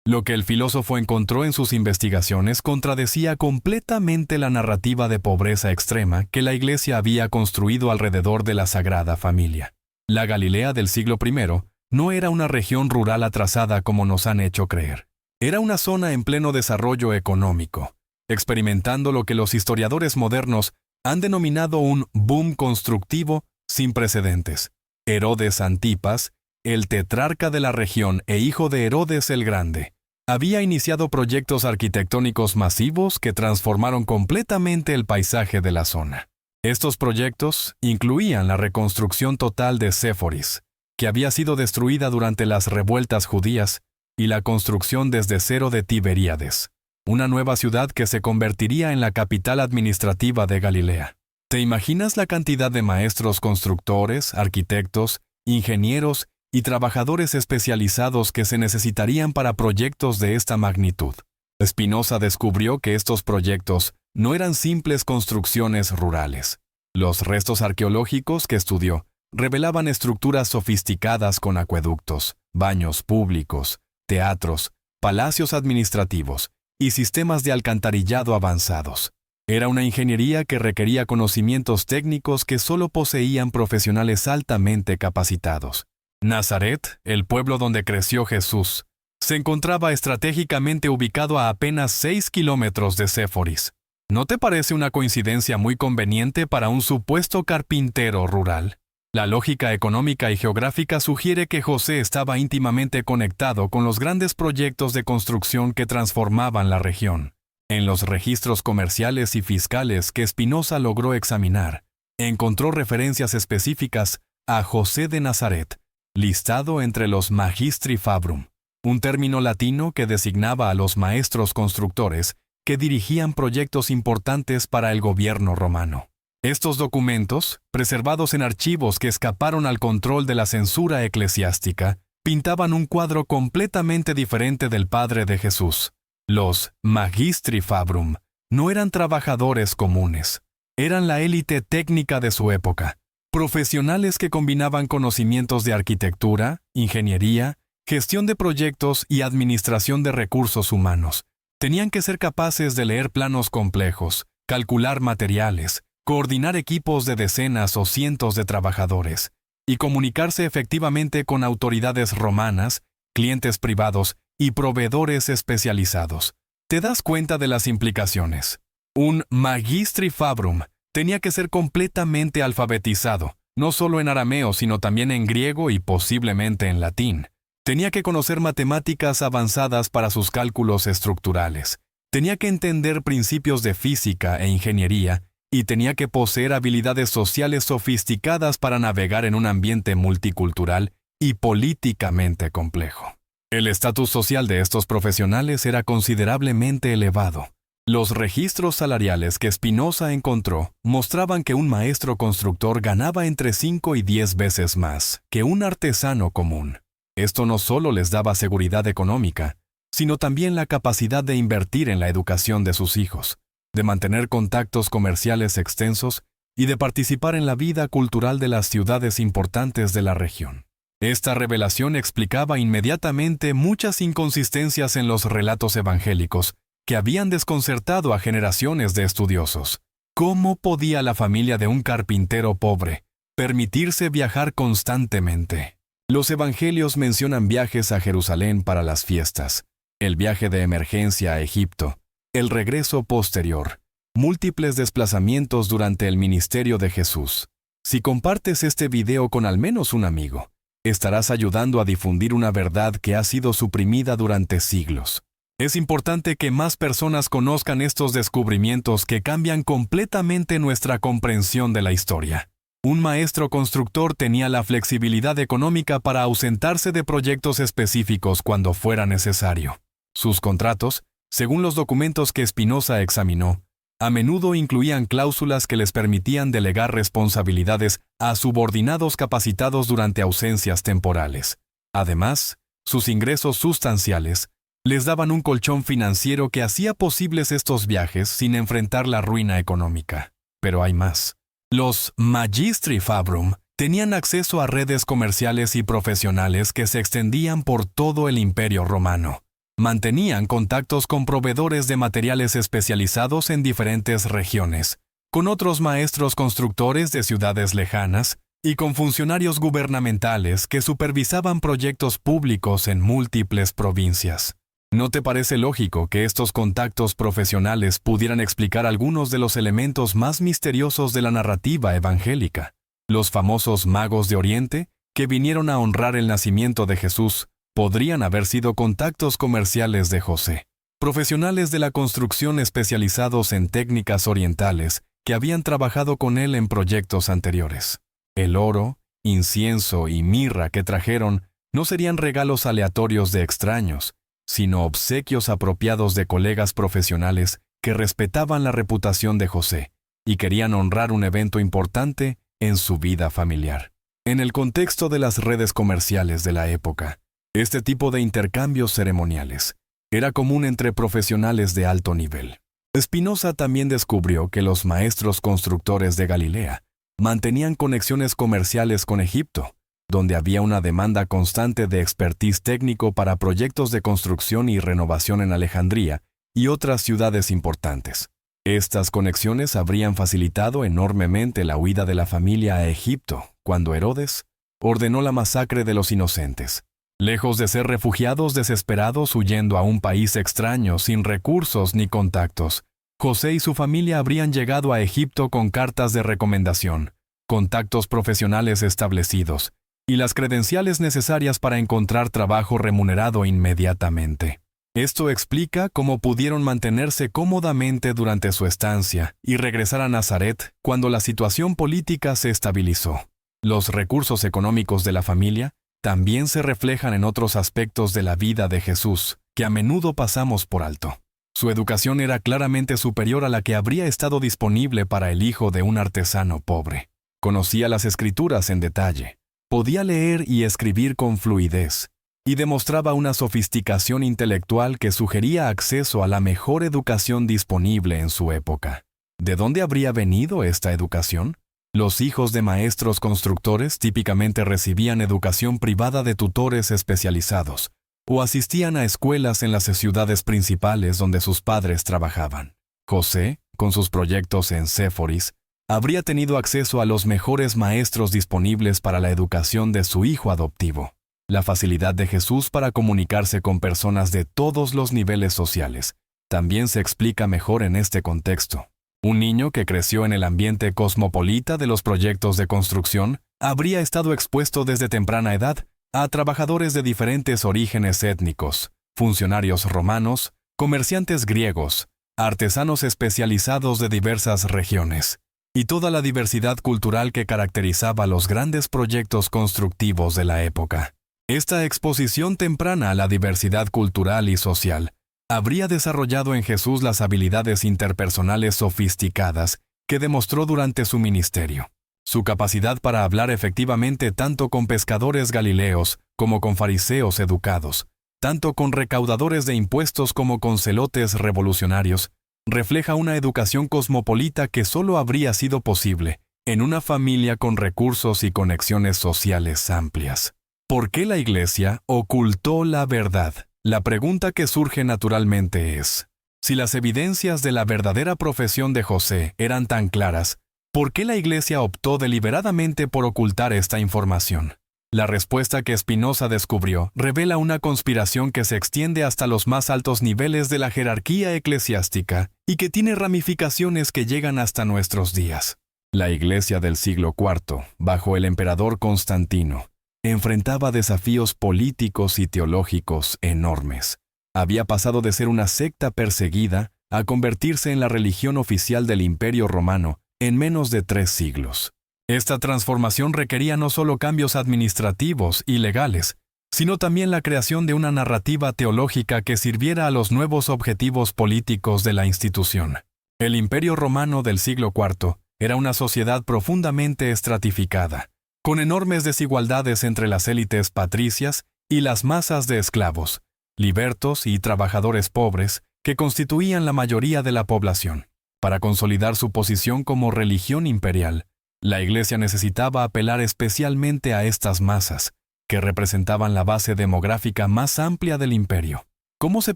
Lo que el filósofo encontró en sus investigaciones contradecía completamente la narrativa de pobreza extrema que la Iglesia había construido alrededor de la Sagrada Familia. La Galilea del siglo I no era una región rural atrasada como nos han hecho creer. Era una zona en pleno desarrollo económico, experimentando lo que los historiadores modernos han denominado un boom constructivo sin precedentes. Herodes Antipas, el tetrarca de la región e hijo de Herodes el Grande, había iniciado proyectos arquitectónicos masivos que transformaron completamente el paisaje de la zona. Estos proyectos incluían la reconstrucción total de Séforis, que había sido destruida durante las revueltas judías, y la construcción desde cero de Tiberíades, una nueva ciudad que se convertiría en la capital administrativa de Galilea. ¿Te imaginas la cantidad de maestros constructores, arquitectos, ingenieros y trabajadores especializados que se necesitarían para proyectos de esta magnitud? Spinoza descubrió que estos proyectos no eran simples construcciones rurales. Los restos arqueológicos que estudió revelaban estructuras sofisticadas con acueductos, baños públicos, teatros, palacios administrativos y sistemas de alcantarillado avanzados. Era una ingeniería que requería conocimientos técnicos que solo poseían profesionales altamente capacitados. Nazaret, el pueblo donde creció Jesús, se encontraba estratégicamente ubicado a apenas 6 kilómetros de Séforis. ¿No te parece una coincidencia muy conveniente para un supuesto carpintero rural? La lógica económica y geográfica sugiere que José estaba íntimamente conectado con los grandes proyectos de construcción que transformaban la región. En los registros comerciales y fiscales que Spinoza logró examinar, encontró referencias específicas a José de Nazaret, listado entre los magistri fabrum, un término latino que designaba a los maestros constructores que dirigían proyectos importantes para el gobierno romano. Estos documentos, preservados en archivos que escaparon al control de la censura eclesiástica, pintaban un cuadro completamente diferente del Padre de Jesús. Los magistri fabrum no eran trabajadores comunes, eran la élite técnica de su época, profesionales que combinaban conocimientos de arquitectura, ingeniería, gestión de proyectos y administración de recursos humanos. Tenían que ser capaces de leer planos complejos, calcular materiales, coordinar equipos de decenas o cientos de trabajadores y comunicarse efectivamente con autoridades romanas, clientes privados y proveedores especializados. ¿Te das cuenta de las implicaciones? Un magistri fabrum tenía que ser completamente alfabetizado, no solo en arameo, sino también en griego y posiblemente en latín. Tenía que conocer matemáticas avanzadas para sus cálculos estructurales. Tenía que entender principios de física e ingeniería y tenía que poseer habilidades sociales sofisticadas para navegar en un ambiente multicultural y políticamente complejo. El estatus social de estos profesionales era considerablemente elevado. Los registros salariales que Spinoza encontró mostraban que un maestro constructor ganaba entre 5 y 10 veces más que un artesano común. Esto no solo les daba seguridad económica, sino también la capacidad de invertir en la educación de sus hijos, de mantener contactos comerciales extensos y de participar en la vida cultural de las ciudades importantes de la región. Esta revelación explicaba inmediatamente muchas inconsistencias en los relatos evangélicos que habían desconcertado a generaciones de estudiosos. ¿Cómo podía la familia de un carpintero pobre permitirse viajar constantemente? Los evangelios mencionan viajes a Jerusalén para las fiestas, el viaje de emergencia a Egipto, el regreso posterior, múltiples desplazamientos durante el ministerio de Jesús. Si compartes este video con al menos un amigo, estarás ayudando a difundir una verdad que ha sido suprimida durante siglos. Es importante que más personas conozcan estos descubrimientos que cambian completamente nuestra comprensión de la historia. Un maestro constructor tenía la flexibilidad económica para ausentarse de proyectos específicos cuando fuera necesario. Sus contratos, según los documentos que Spinoza examinó, a menudo incluían cláusulas que les permitían delegar responsabilidades a subordinados capacitados durante ausencias temporales. Además, sus ingresos sustanciales les daban un colchón financiero que hacía posibles estos viajes sin enfrentar la ruina económica. Pero hay más. Los Magistri Fabrum tenían acceso a redes comerciales y profesionales que se extendían por todo el Imperio Romano. Mantenían contactos con proveedores de materiales especializados en diferentes regiones, con otros maestros constructores de ciudades lejanas y con funcionarios gubernamentales que supervisaban proyectos públicos en múltiples provincias. ¿No te parece lógico que estos contactos profesionales pudieran explicar algunos de los elementos más misteriosos de la narrativa evangélica? Los famosos magos de Oriente, que vinieron a honrar el nacimiento de Jesús, podrían haber sido contactos comerciales de José. Profesionales de la construcción especializados en técnicas orientales que habían trabajado con él en proyectos anteriores. El oro, incienso y mirra que trajeron no serían regalos aleatorios de extraños, sino obsequios apropiados de colegas profesionales que respetaban la reputación de José y querían honrar un evento importante en su vida familiar. En el contexto de las redes comerciales de la época, este tipo de intercambios ceremoniales era común entre profesionales de alto nivel. Spinoza también descubrió que los maestros constructores de Galilea mantenían conexiones comerciales con Egipto, donde había una demanda constante de expertise técnico para proyectos de construcción y renovación en Alejandría y otras ciudades importantes. Estas conexiones habrían facilitado enormemente la huida de la familia a Egipto cuando Herodes ordenó la masacre de los inocentes. Lejos de ser refugiados desesperados huyendo a un país extraño sin recursos ni contactos, José y su familia habrían llegado a Egipto con cartas de recomendación, contactos profesionales establecidos y las credenciales necesarias para encontrar trabajo remunerado inmediatamente. Esto explica cómo pudieron mantenerse cómodamente durante su estancia y regresar a Nazaret cuando la situación política se estabilizó. Los recursos económicos de la familia también se reflejan en otros aspectos de la vida de Jesús, que a menudo pasamos por alto. Su educación era claramente superior a la que habría estado disponible para el hijo de un artesano pobre. Conocía las Escrituras en detalle. Podía leer y escribir con fluidez, y demostraba una sofisticación intelectual que sugería acceso a la mejor educación disponible en su época. ¿De dónde habría venido esta educación? Los hijos de maestros constructores típicamente recibían educación privada de tutores especializados, o asistían a escuelas en las ciudades principales donde sus padres trabajaban. José, con sus proyectos en Séforis, habría tenido acceso a los mejores maestros disponibles para la educación de su hijo adoptivo. La facilidad de Jesús para comunicarse con personas de todos los niveles sociales también se explica mejor en este contexto. Un niño que creció en el ambiente cosmopolita de los proyectos de construcción habría estado expuesto desde temprana edad a trabajadores de diferentes orígenes étnicos, funcionarios romanos, comerciantes griegos, artesanos especializados de diversas regiones, y toda la diversidad cultural que caracterizaba los grandes proyectos constructivos de la época. Esta exposición temprana a la diversidad cultural y social habría desarrollado en Jesús las habilidades interpersonales sofisticadas que demostró durante su ministerio. Su capacidad para hablar efectivamente tanto con pescadores galileos como con fariseos educados, tanto con recaudadores de impuestos como con celotes revolucionarios, refleja una educación cosmopolita que solo habría sido posible en una familia con recursos y conexiones sociales amplias. ¿Por qué la Iglesia ocultó la verdad? La pregunta que surge naturalmente es, Si las evidencias de la verdadera profesión de José eran tan claras, ¿por qué la Iglesia optó deliberadamente por ocultar esta información? La respuesta que Spinoza descubrió revela una conspiración que se extiende hasta los más altos niveles de la jerarquía eclesiástica y que tiene ramificaciones que llegan hasta nuestros días. La Iglesia del siglo IV, bajo el emperador Constantino, enfrentaba desafíos políticos y teológicos enormes. Había pasado de ser una secta perseguida a convertirse en la religión oficial del Imperio Romano en menos de 3 siglos. Esta transformación requería no solo cambios administrativos y legales, sino también la creación de una narrativa teológica que sirviera a los nuevos objetivos políticos de la institución. El Imperio Romano del siglo IV era una sociedad profundamente estratificada, con enormes desigualdades entre las élites patricias y las masas de esclavos, libertos y trabajadores pobres que constituían la mayoría de la población. Para consolidar su posición como religión imperial, la Iglesia necesitaba apelar especialmente a estas masas, que representaban la base demográfica más amplia del imperio. ¿Cómo se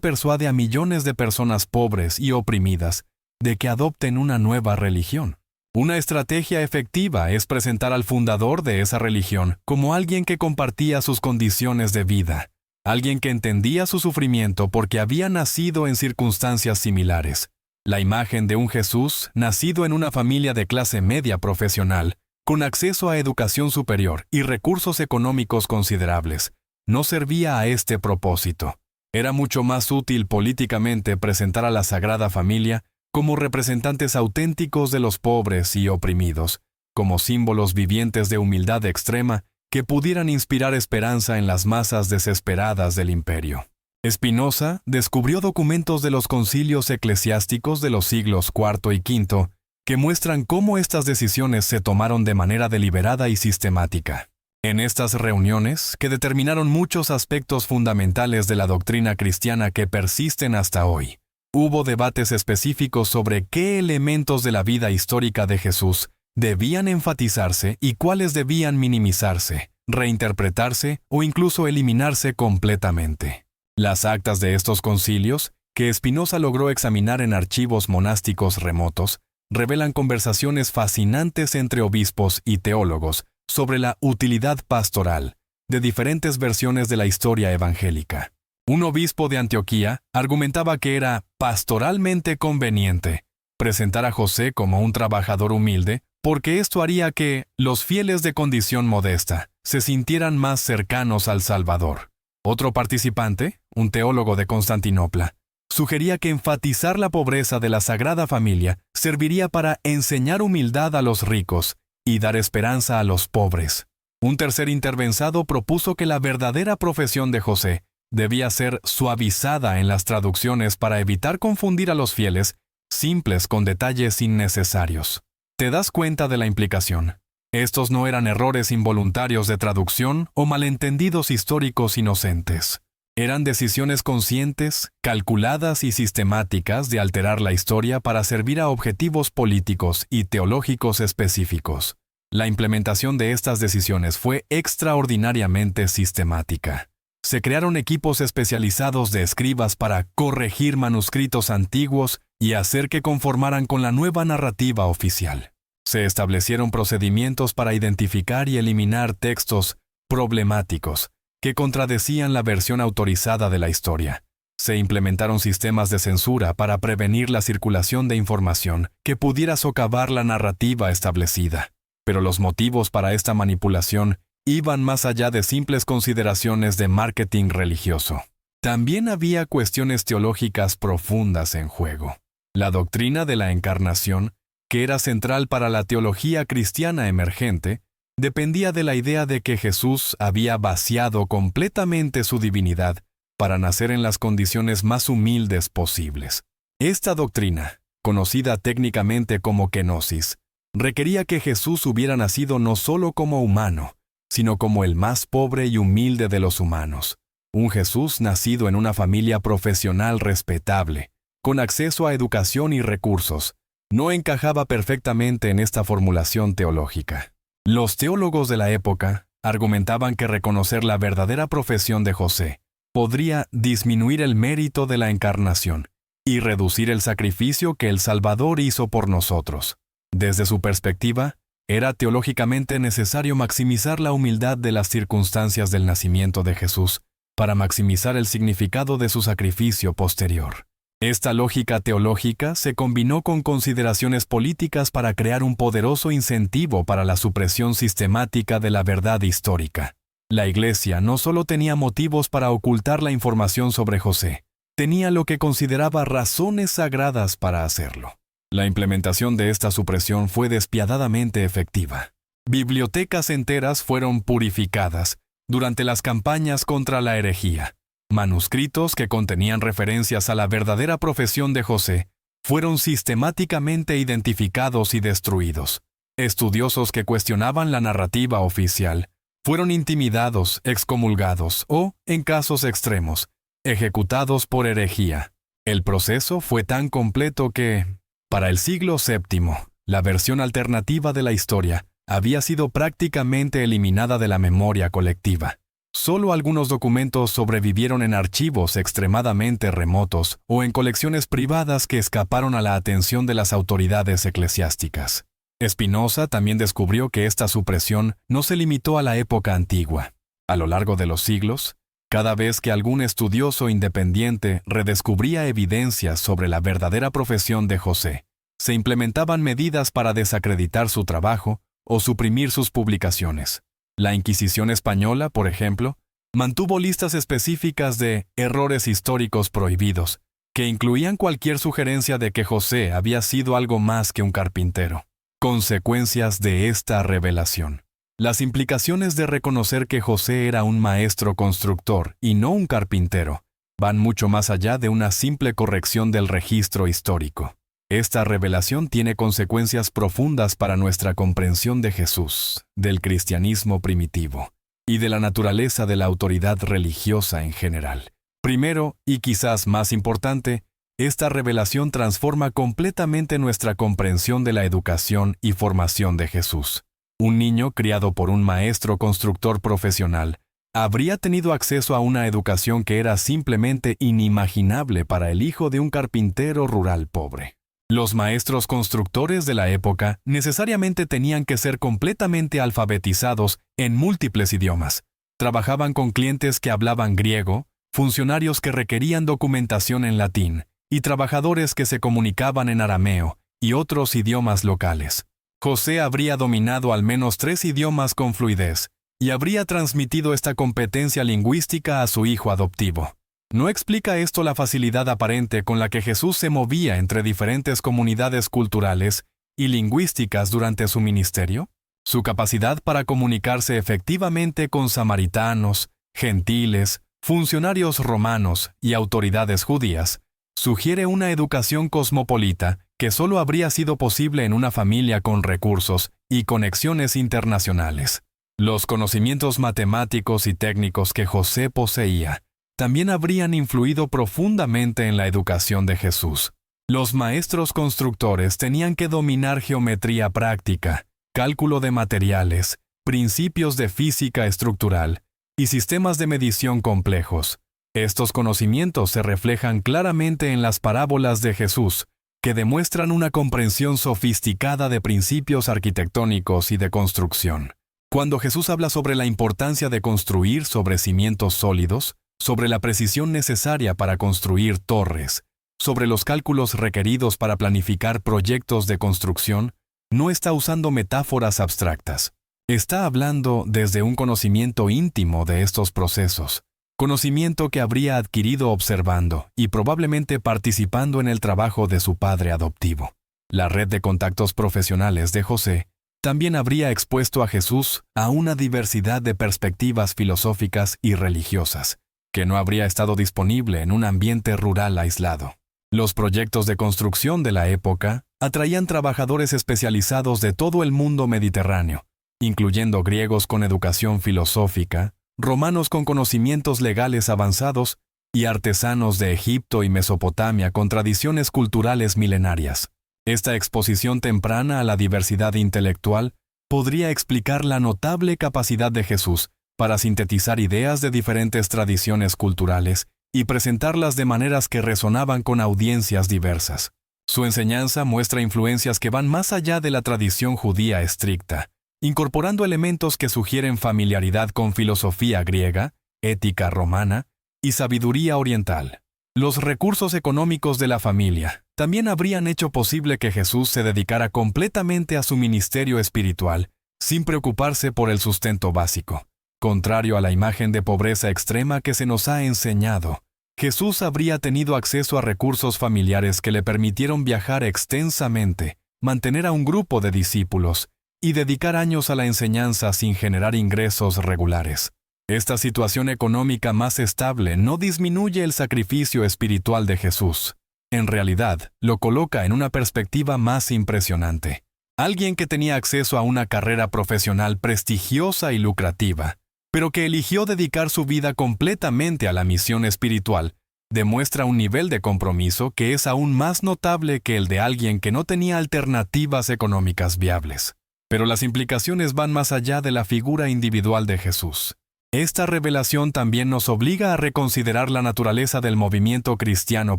persuade a millones de personas pobres y oprimidas de que adopten una nueva religión? Una estrategia efectiva es presentar al fundador de esa religión como alguien que compartía sus condiciones de vida, alguien que entendía su sufrimiento porque había nacido en circunstancias similares. La imagen de un Jesús nacido en una familia de clase media profesional, con acceso a educación superior y recursos económicos considerables, no servía a este propósito. Era mucho más útil políticamente presentar a la Sagrada Familia como representantes auténticos de los pobres y oprimidos, como símbolos vivientes de humildad extrema que pudieran inspirar esperanza en las masas desesperadas del imperio. Spinoza descubrió documentos de los concilios eclesiásticos de los siglos IV y V que muestran cómo estas decisiones se tomaron de manera deliberada y sistemática. En estas reuniones, que determinaron muchos aspectos fundamentales de la doctrina cristiana que persisten hasta hoy, hubo debates específicos sobre qué elementos de la vida histórica de Jesús debían enfatizarse y cuáles debían minimizarse, reinterpretarse o incluso eliminarse completamente. Las actas de estos concilios, que Spinoza logró examinar en archivos monásticos remotos, revelan conversaciones fascinantes entre obispos y teólogos sobre la utilidad pastoral de diferentes versiones de la historia evangélica. Un obispo de Antioquía argumentaba que era pastoralmente conveniente presentar a José como un trabajador humilde, porque esto haría que los fieles de condición modesta se sintieran más cercanos al Salvador. Otro participante, un teólogo de Constantinopla, sugería que enfatizar la pobreza de la Sagrada Familia serviría para enseñar humildad a los ricos y dar esperanza a los pobres. Un tercer intervensado propuso que la verdadera profesión de José debía ser suavizada en las traducciones para evitar confundir a los fieles simples con detalles innecesarios. ¿Te das cuenta de la implicación? Estos no eran errores involuntarios de traducción o malentendidos históricos inocentes. Eran decisiones conscientes, calculadas y sistemáticas de alterar la historia para servir a objetivos políticos y teológicos específicos. La implementación de estas decisiones fue extraordinariamente sistemática. Se crearon equipos especializados de escribas para corregir manuscritos antiguos y hacer que conformaran con la nueva narrativa oficial. Se establecieron procedimientos para identificar y eliminar textos problemáticos que contradecían la versión autorizada de la historia. Se implementaron sistemas de censura para prevenir la circulación de información que pudiera socavar la narrativa establecida. Pero los motivos para esta manipulación iban más allá de simples consideraciones de marketing religioso. También había cuestiones teológicas profundas en juego. La doctrina de la encarnación, que era central para la teología cristiana emergente, dependía de la idea de que Jesús había vaciado completamente su divinidad para nacer en las condiciones más humildes posibles. Esta doctrina, conocida técnicamente como kenosis, requería que Jesús hubiera nacido no solo como humano, sino como el más pobre y humilde de los humanos. Un Jesús nacido en una familia profesional respetable, con acceso a educación y recursos, no encajaba perfectamente en esta formulación teológica. Los teólogos de la época argumentaban que reconocer la verdadera profesión de José podría disminuir el mérito de la encarnación y reducir el sacrificio que el Salvador hizo por nosotros. Desde su perspectiva, era teológicamente necesario maximizar la humildad de las circunstancias del nacimiento de Jesús para maximizar el significado de su sacrificio posterior. Esta lógica teológica se combinó con consideraciones políticas para crear un poderoso incentivo para la supresión sistemática de la verdad histórica. La Iglesia no solo tenía motivos para ocultar la información sobre José, tenía lo que consideraba razones sagradas para hacerlo. La implementación de esta supresión fue despiadadamente efectiva. Bibliotecas enteras fueron purificadas durante las campañas contra la herejía. Manuscritos que contenían referencias a la verdadera profesión de José fueron sistemáticamente identificados y destruidos. Estudiosos que cuestionaban la narrativa oficial fueron intimidados, excomulgados o, en casos extremos, ejecutados por herejía. El proceso fue tan completo que, para el siglo VII, la versión alternativa de la historia había sido prácticamente eliminada de la memoria colectiva. Solo algunos documentos sobrevivieron en archivos extremadamente remotos o en colecciones privadas que escaparon a la atención de las autoridades eclesiásticas. Spinoza también descubrió que esta supresión no se limitó a la época antigua. A lo largo de los siglos, cada vez que algún estudioso independiente redescubría evidencias sobre la verdadera profesión de José, se implementaban medidas para desacreditar su trabajo o suprimir sus publicaciones. La Inquisición española, por ejemplo, mantuvo listas específicas de errores históricos prohibidos, que incluían cualquier sugerencia de que José había sido algo más que un carpintero. Consecuencias de esta revelación. Las implicaciones de reconocer que José era un maestro constructor y no un carpintero van mucho más allá de una simple corrección del registro histórico. Esta revelación tiene consecuencias profundas para nuestra comprensión de Jesús, del cristianismo primitivo y de la naturaleza de la autoridad religiosa en general. Primero, y quizás más importante, esta revelación transforma completamente nuestra comprensión de la educación y formación de Jesús. Un niño criado por un maestro constructor profesional habría tenido acceso a una educación que era simplemente inimaginable para el hijo de un carpintero rural pobre. Los maestros constructores de la época necesariamente tenían que ser completamente alfabetizados en múltiples idiomas. Trabajaban con clientes que hablaban griego, funcionarios que requerían documentación en latín, y trabajadores que se comunicaban en arameo y otros idiomas locales. José habría dominado al menos 3 idiomas con fluidez y habría transmitido esta competencia lingüística a su hijo adoptivo. ¿No explica esto la facilidad aparente con la que Jesús se movía entre diferentes comunidades culturales y lingüísticas durante su ministerio? Su capacidad para comunicarse efectivamente con samaritanos, gentiles, funcionarios romanos y autoridades judías sugiere una educación cosmopolita que solo habría sido posible en una familia con recursos y conexiones internacionales. Los conocimientos matemáticos y técnicos que José poseía también habrían influido profundamente en la educación de Jesús. Los maestros constructores tenían que dominar geometría práctica, cálculo de materiales, principios de física estructural y sistemas de medición complejos. Estos conocimientos se reflejan claramente en las parábolas de Jesús, que demuestran una comprensión sofisticada de principios arquitectónicos y de construcción. Cuando Jesús habla sobre la importancia de construir sobre cimientos sólidos, sobre la precisión necesaria para construir torres, sobre los cálculos requeridos para planificar proyectos de construcción, no está usando metáforas abstractas. Está hablando desde un conocimiento íntimo de estos procesos, conocimiento que habría adquirido observando y probablemente participando en el trabajo de su padre adoptivo. La red de contactos profesionales de José también habría expuesto a Jesús a una diversidad de perspectivas filosóficas y religiosas, que no habría estado disponible en un ambiente rural aislado. Los proyectos de construcción de la época atraían trabajadores especializados de todo el mundo mediterráneo, incluyendo griegos con educación filosófica, romanos con conocimientos legales avanzados y artesanos de Egipto y Mesopotamia con tradiciones culturales milenarias. Esta exposición temprana a la diversidad intelectual podría explicar la notable capacidad de Jesús para sintetizar ideas de diferentes tradiciones culturales y presentarlas de maneras que resonaban con audiencias diversas. Su enseñanza muestra influencias que van más allá de la tradición judía estricta, incorporando elementos que sugieren familiaridad con filosofía griega, ética romana y sabiduría oriental. Los recursos económicos de la familia también habrían hecho posible que Jesús se dedicara completamente a su ministerio espiritual, sin preocuparse por el sustento básico. Contrario a la imagen de pobreza extrema que se nos ha enseñado, Jesús habría tenido acceso a recursos familiares que le permitieron viajar extensamente, mantener a un grupo de discípulos y dedicar años a la enseñanza sin generar ingresos regulares. Esta situación económica más estable no disminuye el sacrificio espiritual de Jesús. En realidad, lo coloca en una perspectiva más impresionante. Alguien que tenía acceso a una carrera profesional prestigiosa y lucrativa, pero que eligió dedicar su vida completamente a la misión espiritual, demuestra un nivel de compromiso que es aún más notable que el de alguien que no tenía alternativas económicas viables. Pero las implicaciones van más allá de la figura individual de Jesús. Esta revelación también nos obliga a reconsiderar la naturaleza del movimiento cristiano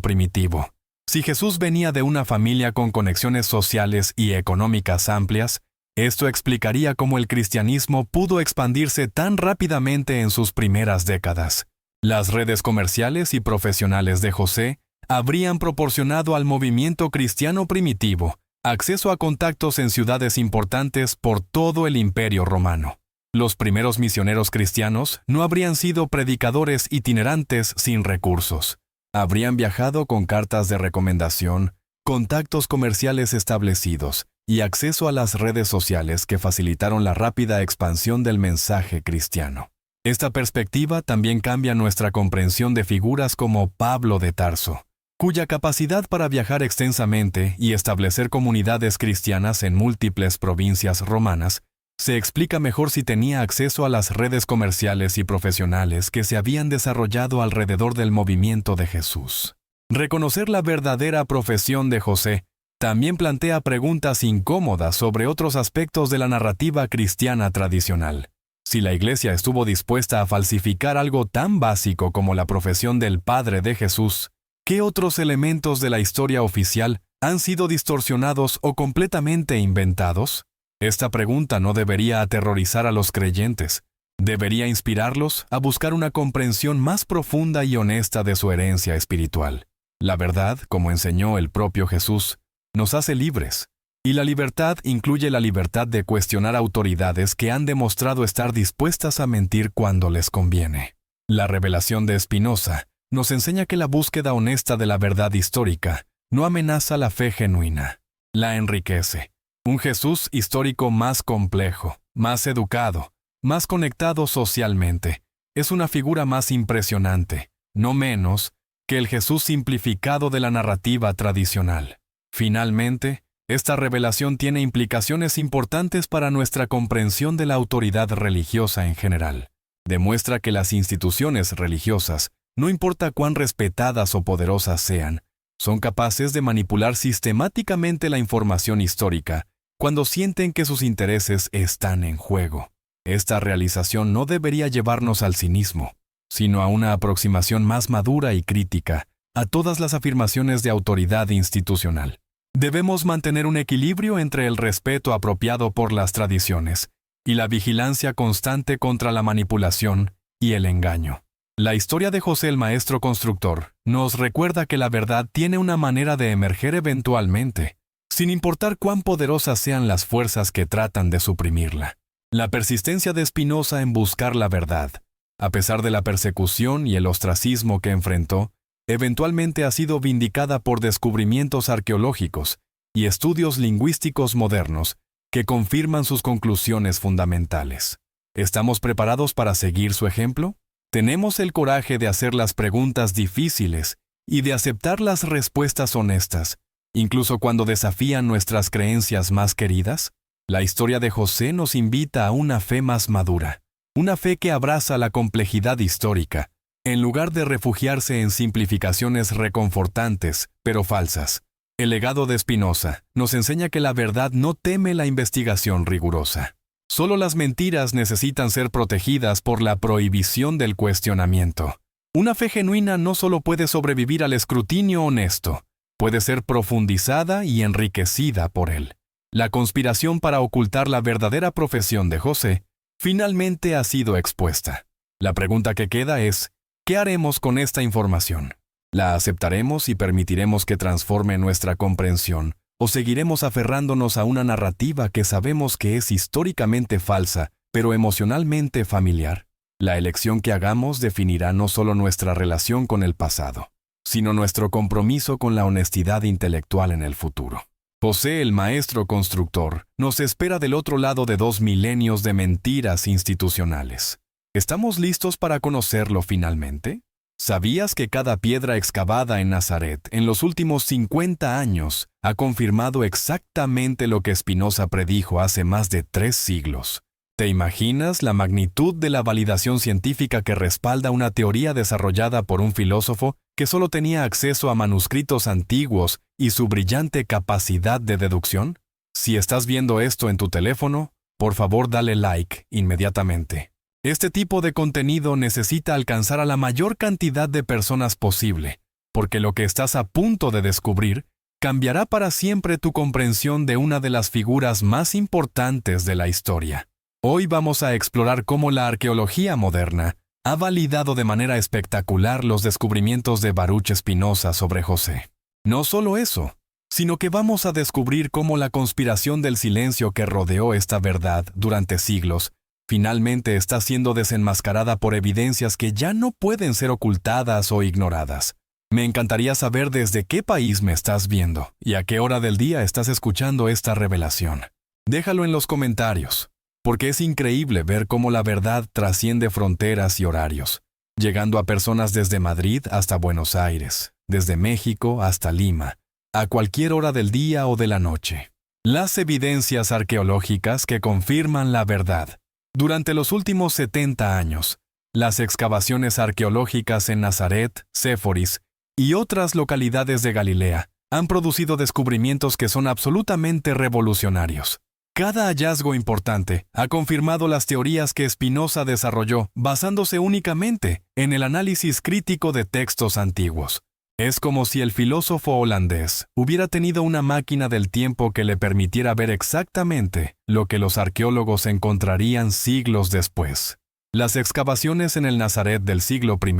primitivo. Si Jesús venía de una familia con conexiones sociales y económicas amplias, esto explicaría cómo el cristianismo pudo expandirse tan rápidamente en sus primeras décadas. Las redes comerciales y profesionales de José habrían proporcionado al movimiento cristiano primitivo acceso a contactos en ciudades importantes por todo el Imperio Romano. Los primeros misioneros cristianos no habrían sido predicadores itinerantes sin recursos. Habrían viajado con cartas de recomendación, contactos comerciales establecidos y acceso a las redes sociales que facilitaron la rápida expansión del mensaje cristiano. Esta perspectiva también cambia nuestra comprensión de figuras como Pablo de Tarso, cuya capacidad para viajar extensamente y establecer comunidades cristianas en múltiples provincias romanas se explica mejor si tenía acceso a las redes comerciales y profesionales que se habían desarrollado alrededor del movimiento de Jesús. Reconocer la verdadera profesión de José también plantea preguntas incómodas sobre otros aspectos de la narrativa cristiana tradicional. Si la Iglesia estuvo dispuesta a falsificar algo tan básico como la profesión del padre de Jesús, ¿qué otros elementos de la historia oficial han sido distorsionados o completamente inventados? Esta pregunta no debería aterrorizar a los creyentes, debería inspirarlos a buscar una comprensión más profunda y honesta de su herencia espiritual. La verdad, como enseñó el propio Jesús, nos hace libres, y la libertad incluye la libertad de cuestionar autoridades que han demostrado estar dispuestas a mentir cuando les conviene. La revelación de Spinoza nos enseña que la búsqueda honesta de la verdad histórica no amenaza la fe genuina, la enriquece. Un Jesús histórico más complejo, más educado, más conectado socialmente, es una figura más impresionante, no menos, que el Jesús simplificado de la narrativa tradicional. Finalmente, esta revelación tiene implicaciones importantes para nuestra comprensión de la autoridad religiosa en general. Demuestra que las instituciones religiosas, no importa cuán respetadas o poderosas sean, son capaces de manipular sistemáticamente la información histórica cuando sienten que sus intereses están en juego. Esta realización no debería llevarnos al cinismo, sino a una aproximación más madura y crítica a todas las afirmaciones de autoridad institucional. Debemos mantener un equilibrio entre el respeto apropiado por las tradiciones y la vigilancia constante contra la manipulación y el engaño. La historia de José el Maestro Constructor nos recuerda que la verdad tiene una manera de emerger eventualmente, sin importar cuán poderosas sean las fuerzas que tratan de suprimirla. La persistencia de Spinoza en buscar la verdad, a pesar de la persecución y el ostracismo que enfrentó, eventualmente ha sido vindicada por descubrimientos arqueológicos y estudios lingüísticos modernos que confirman sus conclusiones fundamentales. ¿Estamos preparados para seguir su ejemplo? ¿Tenemos el coraje de hacer las preguntas difíciles y de aceptar las respuestas honestas, incluso cuando desafían nuestras creencias más queridas? La historia de José nos invita a una fe más madura, una fe que abraza la complejidad histórica, en lugar de refugiarse en simplificaciones reconfortantes, pero falsas. El legado de Spinoza nos enseña que la verdad no teme la investigación rigurosa. Solo las mentiras necesitan ser protegidas por la prohibición del cuestionamiento. Una fe genuina no solo puede sobrevivir al escrutinio honesto, puede ser profundizada y enriquecida por él. La conspiración para ocultar la verdadera profesión de José finalmente ha sido expuesta. La pregunta que queda es, ¿qué haremos con esta información? ¿La aceptaremos y permitiremos que transforme nuestra comprensión, o seguiremos aferrándonos a una narrativa que sabemos que es históricamente falsa, pero emocionalmente familiar? La elección que hagamos definirá no solo nuestra relación con el pasado, sino nuestro compromiso con la honestidad intelectual en el futuro. José, el maestro constructor, nos espera del otro lado de 2 milenios de mentiras institucionales. ¿Estamos listos para conocerlo finalmente? ¿Sabías que cada piedra excavada en Nazaret en los últimos 50 años ha confirmado exactamente lo que Spinoza predijo hace más de 3 siglos? ¿Te imaginas la magnitud de la validación científica que respalda una teoría desarrollada por un filósofo que solo tenía acceso a manuscritos antiguos y su brillante capacidad de deducción? Si estás viendo esto en tu teléfono, por favor dale like inmediatamente. Este tipo de contenido necesita alcanzar a la mayor cantidad de personas posible, porque lo que estás a punto de descubrir cambiará para siempre tu comprensión de una de las figuras más importantes de la historia. Hoy vamos a explorar cómo la arqueología moderna ha validado de manera espectacular los descubrimientos de Baruch Spinoza sobre José. No solo eso, sino que vamos a descubrir cómo la conspiración del silencio que rodeó esta verdad durante siglos finalmente está siendo desenmascarada por evidencias que ya no pueden ser ocultadas o ignoradas. Me encantaría saber desde qué país me estás viendo y a qué hora del día estás escuchando esta revelación. Déjalo en los comentarios, porque es increíble ver cómo la verdad trasciende fronteras y horarios, llegando a personas desde Madrid hasta Buenos Aires, desde México hasta Lima, a cualquier hora del día o de la noche. Las evidencias arqueológicas que confirman la verdad. Durante los últimos 70 años, las excavaciones arqueológicas en Nazaret, Séforis y otras localidades de Galilea han producido descubrimientos que son absolutamente revolucionarios. Cada hallazgo importante ha confirmado las teorías que Spinoza desarrolló basándose únicamente en el análisis crítico de textos antiguos. Es como si el filósofo holandés hubiera tenido una máquina del tiempo que le permitiera ver exactamente lo que los arqueólogos encontrarían siglos después. Las excavaciones en el Nazaret del siglo I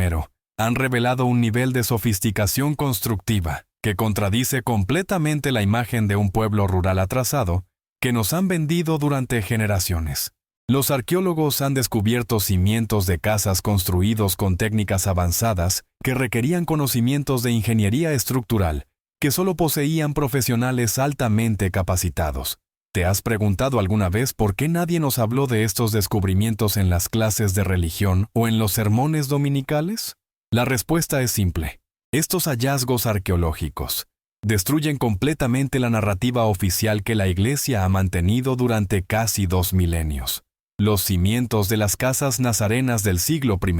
han revelado un nivel de sofisticación constructiva que contradice completamente la imagen de un pueblo rural atrasado que nos han vendido durante generaciones. Los arqueólogos han descubierto cimientos de casas construidos con técnicas avanzadas que requerían conocimientos de ingeniería estructural que solo poseían profesionales altamente capacitados. ¿Te has preguntado alguna vez por qué nadie nos habló de estos descubrimientos en las clases de religión o en los sermones dominicales? La respuesta es simple. Estos hallazgos arqueológicos destruyen completamente la narrativa oficial que la Iglesia ha mantenido durante casi 2 milenios. Los cimientos de las casas nazarenas del siglo I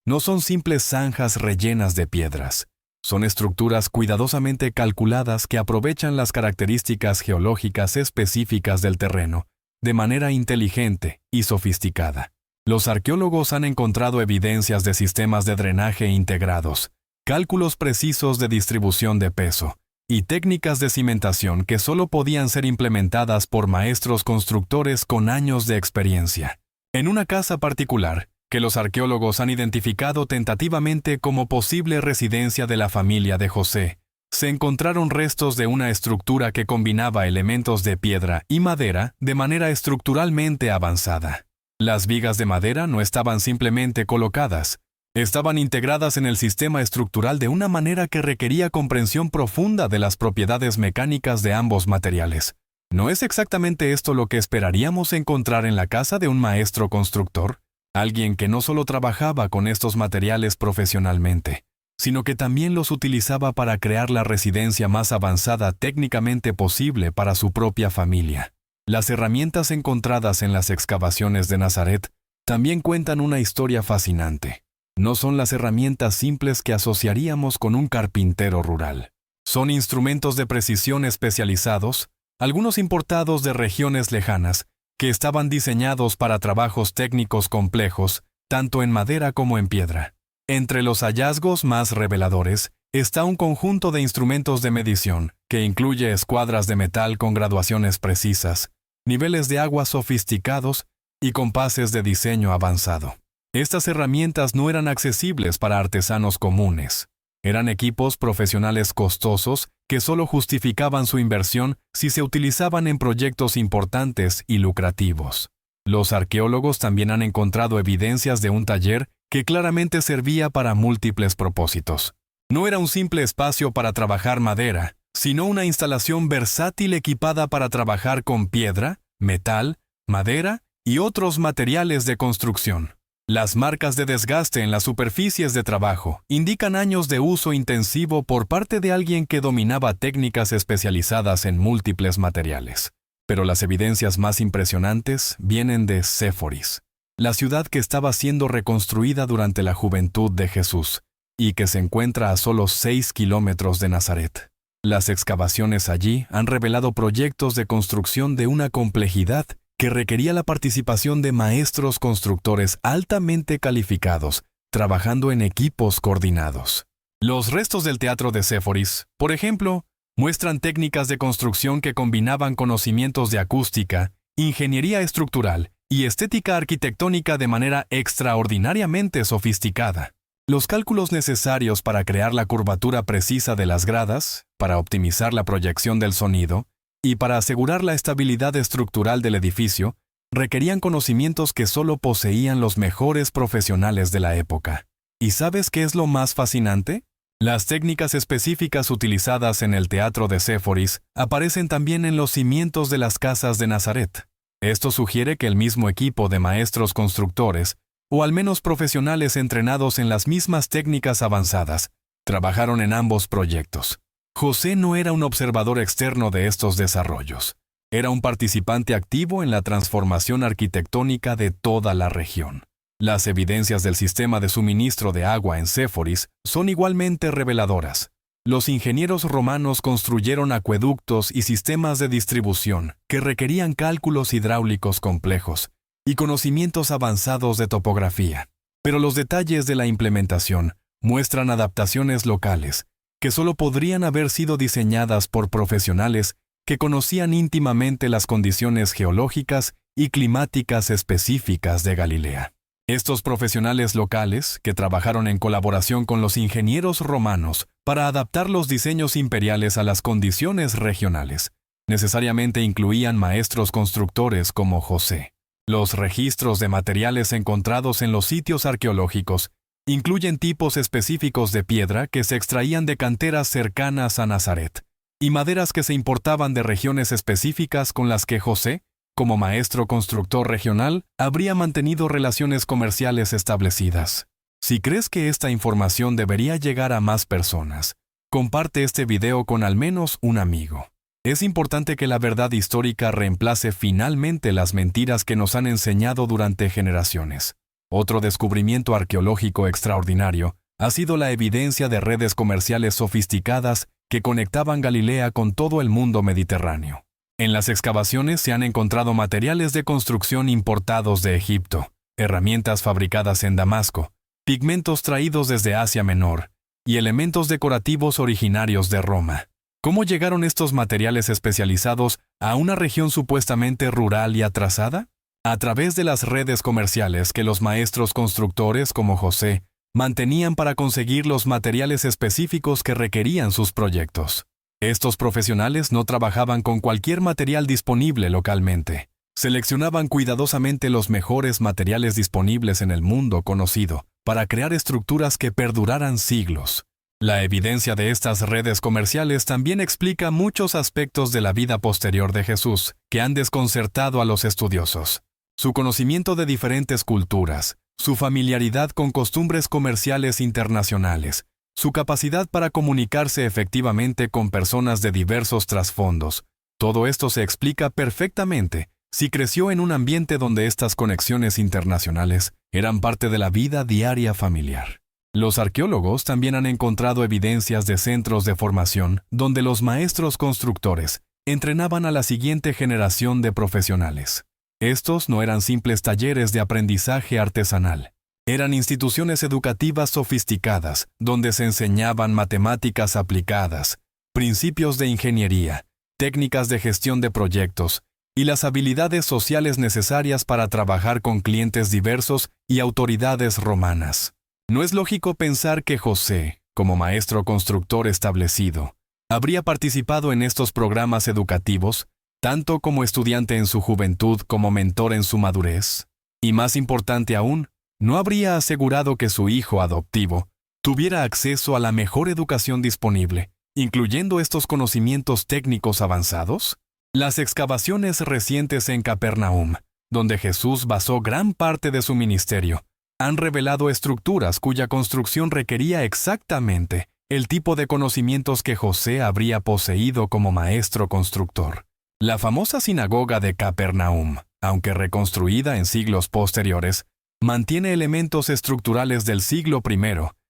no son simples zanjas rellenas de piedras. Son estructuras cuidadosamente calculadas que aprovechan las características geológicas específicas del terreno de manera inteligente y sofisticada. Los arqueólogos han encontrado evidencias de sistemas de drenaje integrados, cálculos precisos de distribución de peso, y técnicas de cimentación que solo podían ser implementadas por maestros constructores con años de experiencia. En una casa particular, que los arqueólogos han identificado tentativamente como posible residencia de la familia de José, se encontraron restos de una estructura que combinaba elementos de piedra y madera de manera estructuralmente avanzada. Las vigas de madera no estaban simplemente colocadas, estaban integradas en el sistema estructural de una manera que requería comprensión profunda de las propiedades mecánicas de ambos materiales. ¿No es exactamente esto lo que esperaríamos encontrar en la casa de un maestro constructor? Alguien que no solo trabajaba con estos materiales profesionalmente, sino que también los utilizaba para crear la residencia más avanzada técnicamente posible para su propia familia. Las herramientas encontradas en las excavaciones de Nazaret también cuentan una historia fascinante. No son las herramientas simples que asociaríamos con un carpintero rural. Son instrumentos de precisión especializados, algunos importados de regiones lejanas, que estaban diseñados para trabajos técnicos complejos, tanto en madera como en piedra. Entre los hallazgos más reveladores está un conjunto de instrumentos de medición que incluye escuadras de metal con graduaciones precisas, niveles de agua sofisticados y compases de diseño avanzado. Estas herramientas no eran accesibles para artesanos comunes. Eran equipos profesionales costosos que solo justificaban su inversión si se utilizaban en proyectos importantes y lucrativos. Los arqueólogos también han encontrado evidencias de un taller que claramente servía para múltiples propósitos. No era un simple espacio para trabajar madera, sino una instalación versátil equipada para trabajar con piedra, metal, madera y otros materiales de construcción. Las marcas de desgaste en las superficies de trabajo indican años de uso intensivo por parte de alguien que dominaba técnicas especializadas en múltiples materiales. Pero las evidencias más impresionantes vienen de Séforis, la ciudad que estaba siendo reconstruida durante la juventud de Jesús y que se encuentra a solo 6 kilómetros de Nazaret. Las excavaciones allí han revelado proyectos de construcción de una complejidad que requería la participación de maestros constructores altamente calificados, trabajando en equipos coordinados. Los restos del teatro de Séforis, por ejemplo, muestran técnicas de construcción que combinaban conocimientos de acústica, ingeniería estructural y estética arquitectónica de manera extraordinariamente sofisticada. Los cálculos necesarios para crear la curvatura precisa de las gradas, para optimizar la proyección del sonido, y para asegurar la estabilidad estructural del edificio, requerían conocimientos que solo poseían los mejores profesionales de la época. ¿Y sabes qué es lo más fascinante? Las técnicas específicas utilizadas en el teatro de Séforis aparecen también en los cimientos de las casas de Nazaret. Esto sugiere que el mismo equipo de maestros constructores, o al menos profesionales entrenados en las mismas técnicas avanzadas, trabajaron en ambos proyectos. José no era un observador externo de estos desarrollos. Era un participante activo en la transformación arquitectónica de toda la región. Las evidencias del sistema de suministro de agua en Séforis son igualmente reveladoras. Los ingenieros romanos construyeron acueductos y sistemas de distribución que requerían cálculos hidráulicos complejos y conocimientos avanzados de topografía. Pero los detalles de la implementación muestran adaptaciones locales que solo podrían haber sido diseñadas por profesionales que conocían íntimamente las condiciones geológicas y climáticas específicas de Galilea. Estos profesionales locales, que trabajaron en colaboración con los ingenieros romanos para adaptar los diseños imperiales a las condiciones regionales, necesariamente incluían maestros constructores como José. Los registros de materiales encontrados en los sitios arqueológicos incluyen tipos específicos de piedra que se extraían de canteras cercanas a Nazaret, y maderas que se importaban de regiones específicas con las que José, como maestro constructor regional, habría mantenido relaciones comerciales establecidas. Si crees que esta información debería llegar a más personas, comparte este video con al menos un amigo. Es importante que la verdad histórica reemplace finalmente las mentiras que nos han enseñado durante generaciones. Otro descubrimiento arqueológico extraordinario ha sido la evidencia de redes comerciales sofisticadas que conectaban Galilea con todo el mundo mediterráneo. En las excavaciones se han encontrado materiales de construcción importados de Egipto, herramientas fabricadas en Damasco, pigmentos traídos desde Asia Menor y elementos decorativos originarios de Roma. ¿Cómo llegaron estos materiales especializados a una región supuestamente rural y atrasada? A través de las redes comerciales que los maestros constructores como José mantenían para conseguir los materiales específicos que requerían sus proyectos. Estos profesionales no trabajaban con cualquier material disponible localmente. Seleccionaban cuidadosamente los mejores materiales disponibles en el mundo conocido para crear estructuras que perduraran siglos. La evidencia de estas redes comerciales también explica muchos aspectos de la vida posterior de Jesús que han desconcertado a los estudiosos. Su conocimiento de diferentes culturas, su familiaridad con costumbres comerciales internacionales, su capacidad para comunicarse efectivamente con personas de diversos trasfondos. Todo esto se explica perfectamente si creció en un ambiente donde estas conexiones internacionales eran parte de la vida diaria familiar. Los arqueólogos también han encontrado evidencias de centros de formación donde los maestros constructores entrenaban a la siguiente generación de profesionales. Estos no eran simples talleres de aprendizaje artesanal. Eran instituciones educativas sofisticadas, donde se enseñaban matemáticas aplicadas, principios de ingeniería, técnicas de gestión de proyectos y las habilidades sociales necesarias para trabajar con clientes diversos y autoridades romanas. No es lógico pensar que José, como maestro constructor establecido, habría participado en estos programas educativos, tanto como estudiante en su juventud como mentor en su madurez. Y más importante aún, ¿no habría asegurado que su hijo adoptivo tuviera acceso a la mejor educación disponible, incluyendo estos conocimientos técnicos avanzados? Las excavaciones recientes en Capernaum, donde Jesús basó gran parte de su ministerio, han revelado estructuras cuya construcción requería exactamente el tipo de conocimientos que José habría poseído como maestro constructor. La famosa sinagoga de Capernaum, aunque reconstruida en siglos posteriores, mantiene elementos estructurales del siglo I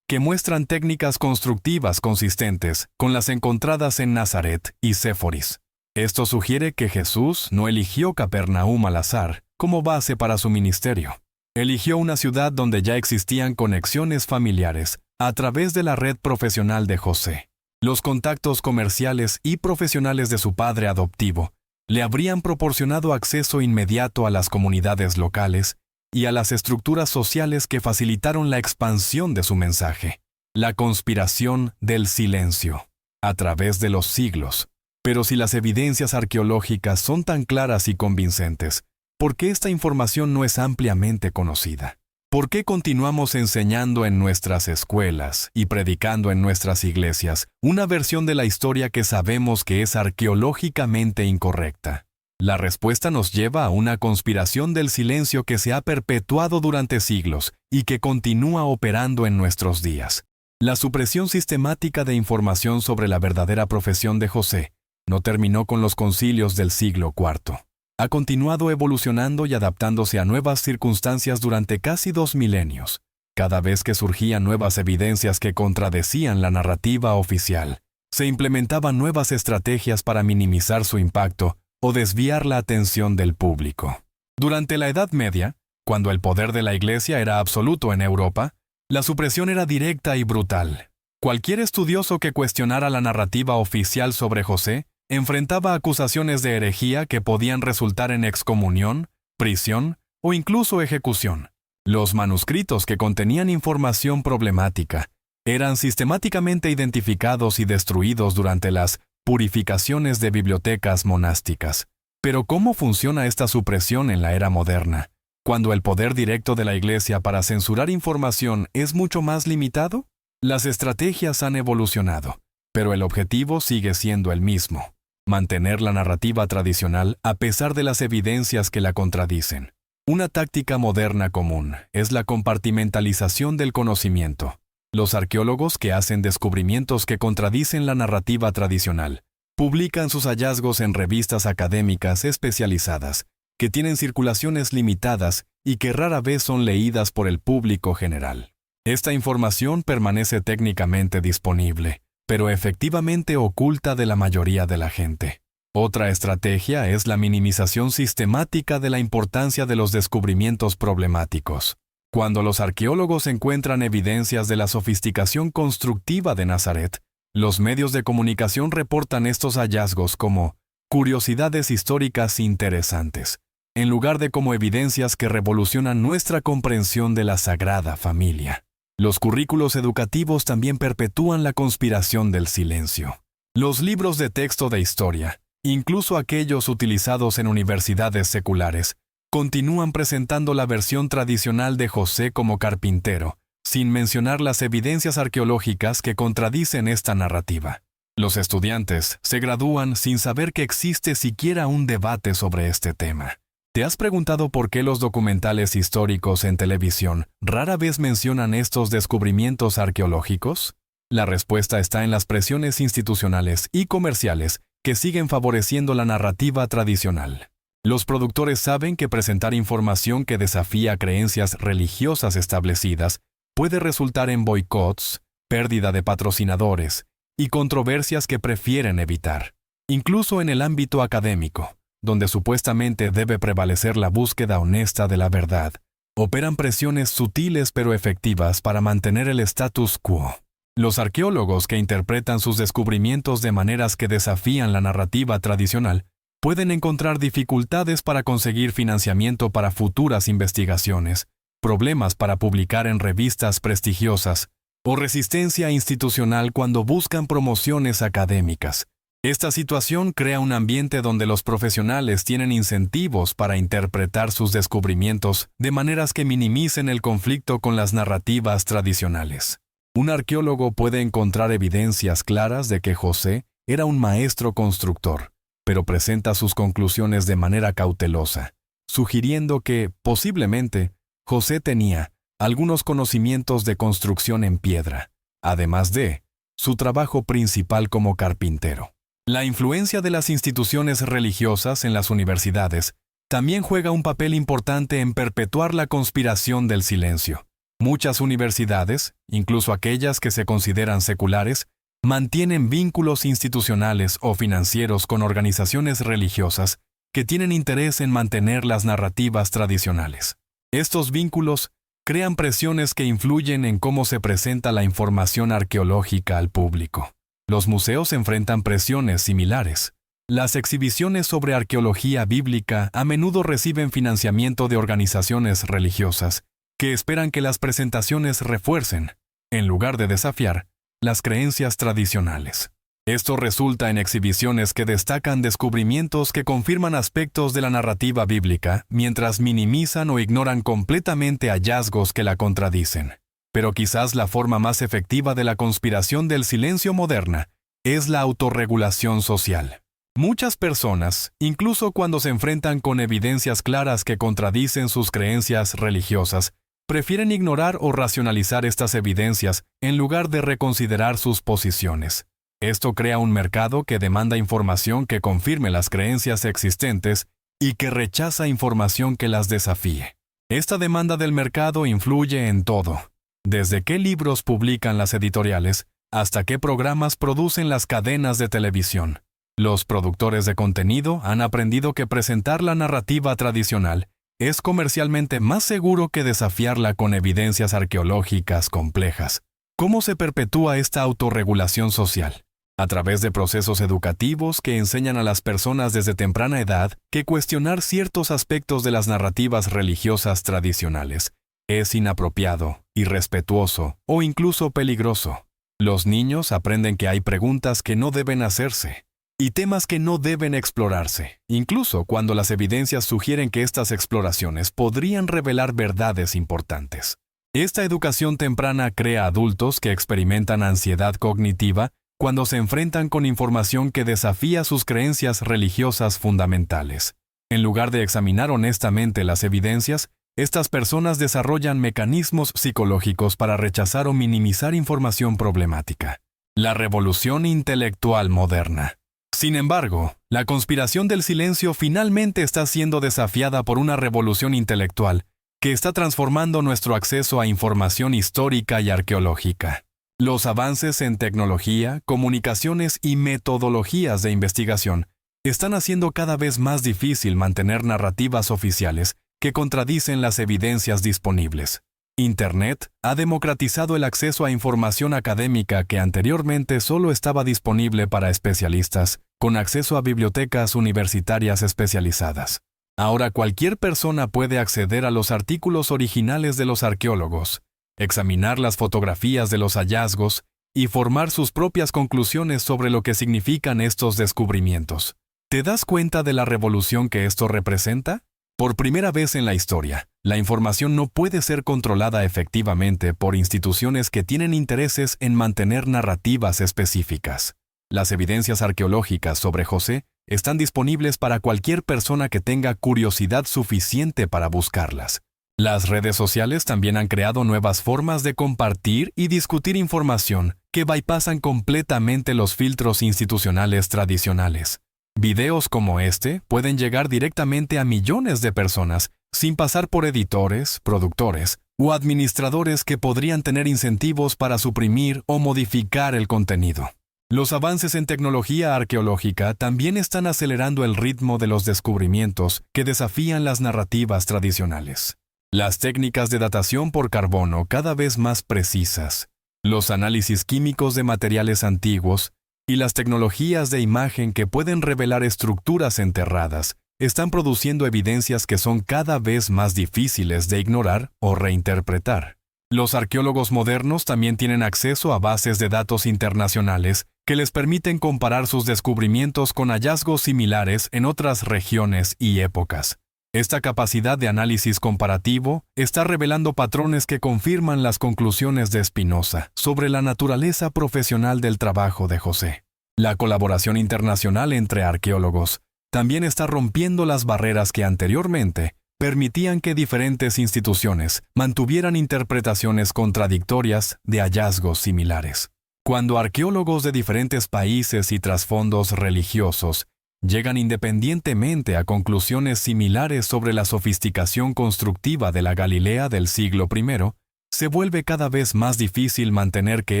que muestran técnicas constructivas consistentes con las encontradas en Nazaret y Séforis. Esto sugiere que Jesús no eligió Capernaum al azar como base para su ministerio. Eligió una ciudad donde ya existían conexiones familiares a través de la red profesional de José. Los contactos comerciales y profesionales de su padre adoptivo le habrían proporcionado acceso inmediato a las comunidades locales y a las estructuras sociales que facilitaron la expansión de su mensaje. La conspiración del silencio, a través de los siglos. Pero si las evidencias arqueológicas son tan claras y convincentes, ¿por qué esta información no es ampliamente conocida? ¿Por qué continuamos enseñando en nuestras escuelas y predicando en nuestras iglesias una versión de la historia que sabemos que es arqueológicamente incorrecta? La respuesta nos lleva a una conspiración del silencio que se ha perpetuado durante siglos y que continúa operando en nuestros días. La supresión sistemática de información sobre la verdadera profesión de José no terminó con los concilios del siglo IV. Ha continuado evolucionando y adaptándose a nuevas circunstancias durante casi 2 milenios. Cada vez que surgían nuevas evidencias que contradecían la narrativa oficial, se implementaban nuevas estrategias para minimizar su impacto o desviar la atención del público. Durante la Edad Media, cuando el poder de la Iglesia era absoluto en Europa, la supresión era directa y brutal. Cualquier estudioso que cuestionara la narrativa oficial sobre José enfrentaba acusaciones de herejía que podían resultar en excomunión, prisión o incluso ejecución. Los manuscritos que contenían información problemática eran sistemáticamente identificados y destruidos durante las purificaciones de bibliotecas monásticas. Pero ¿cómo funciona esta supresión en la era moderna, cuando el poder directo de la Iglesia para censurar información es mucho más limitado? Las estrategias han evolucionado, pero el objetivo sigue siendo el mismo: mantener la narrativa tradicional a pesar de las evidencias que la contradicen. Una táctica moderna común es la compartimentalización del conocimiento. Los arqueólogos que hacen descubrimientos que contradicen la narrativa tradicional publican sus hallazgos en revistas académicas especializadas, que tienen circulaciones limitadas y que rara vez son leídas por el público general. Esta información permanece técnicamente disponible, pero efectivamente oculta de la mayoría de la gente. Otra estrategia es la minimización sistemática de la importancia de los descubrimientos problemáticos. Cuando los arqueólogos encuentran evidencias de la sofisticación constructiva de Nazaret, los medios de comunicación reportan estos hallazgos como curiosidades históricas interesantes, en lugar de como evidencias que revolucionan nuestra comprensión de la Sagrada Familia. Los currículos educativos también perpetúan la conspiración del silencio. Los libros de texto de historia, incluso aquellos utilizados en universidades seculares, continúan presentando la versión tradicional de José como carpintero, sin mencionar las evidencias arqueológicas que contradicen esta narrativa. Los estudiantes se gradúan sin saber que existe siquiera un debate sobre este tema. ¿Te has preguntado por qué los documentales históricos en televisión rara vez mencionan estos descubrimientos arqueológicos? La respuesta está en las presiones institucionales y comerciales que siguen favoreciendo la narrativa tradicional. Los productores saben que presentar información que desafía creencias religiosas establecidas puede resultar en boicots, pérdida de patrocinadores y controversias que prefieren evitar. Incluso en el ámbito académico, donde supuestamente debe prevalecer la búsqueda honesta de la verdad, Operan presiones sutiles pero efectivas para mantener el status quo. Los arqueólogos que interpretan sus descubrimientos de maneras que desafían la narrativa tradicional pueden encontrar dificultades para conseguir financiamiento para futuras investigaciones, problemas para publicar en revistas prestigiosas o resistencia institucional cuando buscan promociones académicas. Esta situación crea un ambiente donde los profesionales tienen incentivos para interpretar sus descubrimientos de maneras que minimicen el conflicto con las narrativas tradicionales. Un arqueólogo puede encontrar evidencias claras de que José era un maestro constructor, pero presenta sus conclusiones de manera cautelosa, sugiriendo que, posiblemente, José tenía algunos conocimientos de construcción en piedra, además de su trabajo principal como carpintero. La influencia de las instituciones religiosas en las universidades también juega un papel importante en perpetuar la conspiración del silencio. Muchas universidades, incluso aquellas que se consideran seculares, mantienen vínculos institucionales o financieros con organizaciones religiosas que tienen interés en mantener las narrativas tradicionales. Estos vínculos crean presiones que influyen en cómo se presenta la información arqueológica al público. Los museos enfrentan presiones similares. Las exhibiciones sobre arqueología bíblica a menudo reciben financiamiento de organizaciones religiosas que esperan que las presentaciones refuercen, en lugar de desafiar, las creencias tradicionales. Esto resulta en exhibiciones que destacan descubrimientos que confirman aspectos de la narrativa bíblica, mientras minimizan o ignoran completamente hallazgos que la contradicen. Pero quizás la forma más efectiva de la conspiración del silencio moderna es la autorregulación social. Muchas personas, incluso cuando se enfrentan con evidencias claras que contradicen sus creencias religiosas, prefieren ignorar o racionalizar estas evidencias en lugar de reconsiderar sus posiciones. Esto crea un mercado que demanda información que confirme las creencias existentes y que rechaza información que las desafíe. Esta demanda del mercado influye en todo, desde qué libros publican las editoriales hasta qué programas producen las cadenas de televisión. Los productores de contenido han aprendido que presentar la narrativa tradicional es comercialmente más seguro que desafiarla con evidencias arqueológicas complejas. ¿Cómo se perpetúa esta autorregulación social? A través de procesos educativos que enseñan a las personas desde temprana edad que cuestionar ciertos aspectos de las narrativas religiosas tradicionales es inapropiado, irrespetuoso o incluso peligroso. Los niños aprenden que hay preguntas que no deben hacerse y temas que no deben explorarse, incluso cuando las evidencias sugieren que estas exploraciones podrían revelar verdades importantes. Esta educación temprana crea adultos que experimentan ansiedad cognitiva cuando se enfrentan con información que desafía sus creencias religiosas fundamentales. En lugar de examinar honestamente las evidencias, estas personas desarrollan mecanismos psicológicos para rechazar o minimizar información problemática. La revolución intelectual moderna. Sin embargo, la conspiración del silencio finalmente está siendo desafiada por una revolución intelectual que está transformando nuestro acceso a información histórica y arqueológica. Los avances en tecnología, comunicaciones y metodologías de investigación están haciendo cada vez más difícil mantener narrativas oficiales que contradicen las evidencias disponibles. Internet ha democratizado el acceso a información académica que anteriormente solo estaba disponible para especialistas, con acceso a bibliotecas universitarias especializadas. Ahora cualquier persona puede acceder a los artículos originales de los arqueólogos, examinar las fotografías de los hallazgos y formar sus propias conclusiones sobre lo que significan estos descubrimientos. ¿Te das cuenta de la revolución que esto representa? Por primera vez en la historia, la información no puede ser controlada efectivamente por instituciones que tienen intereses en mantener narrativas específicas. Las evidencias arqueológicas sobre José están disponibles para cualquier persona que tenga curiosidad suficiente para buscarlas. Las redes sociales también han creado nuevas formas de compartir y discutir información que bypasan completamente los filtros institucionales tradicionales. Videos como este pueden llegar directamente a millones de personas sin pasar por editores, productores o administradores que podrían tener incentivos para suprimir o modificar el contenido. Los avances en tecnología arqueológica también están acelerando el ritmo de los descubrimientos que desafían las narrativas tradicionales. las técnicas de datación por carbono cada vez más precisas, los análisis químicos de materiales antiguos y las tecnologías de imagen que pueden revelar estructuras enterradas están produciendo evidencias que son cada vez más difíciles de ignorar o reinterpretar. Los arqueólogos modernos también tienen acceso a bases de datos internacionales que les permiten comparar sus descubrimientos con hallazgos similares en otras regiones y épocas. Esta capacidad de análisis comparativo está revelando patrones que confirman las conclusiones de Spinoza sobre la naturaleza profesional del trabajo de José. La colaboración internacional entre arqueólogos también está rompiendo las barreras que anteriormente permitían que diferentes instituciones mantuvieran interpretaciones contradictorias de hallazgos similares. Cuando arqueólogos de diferentes países y trasfondos religiosos llegan independientemente a conclusiones similares sobre la sofisticación constructiva de la Galilea del siglo I, se vuelve cada vez más difícil mantener que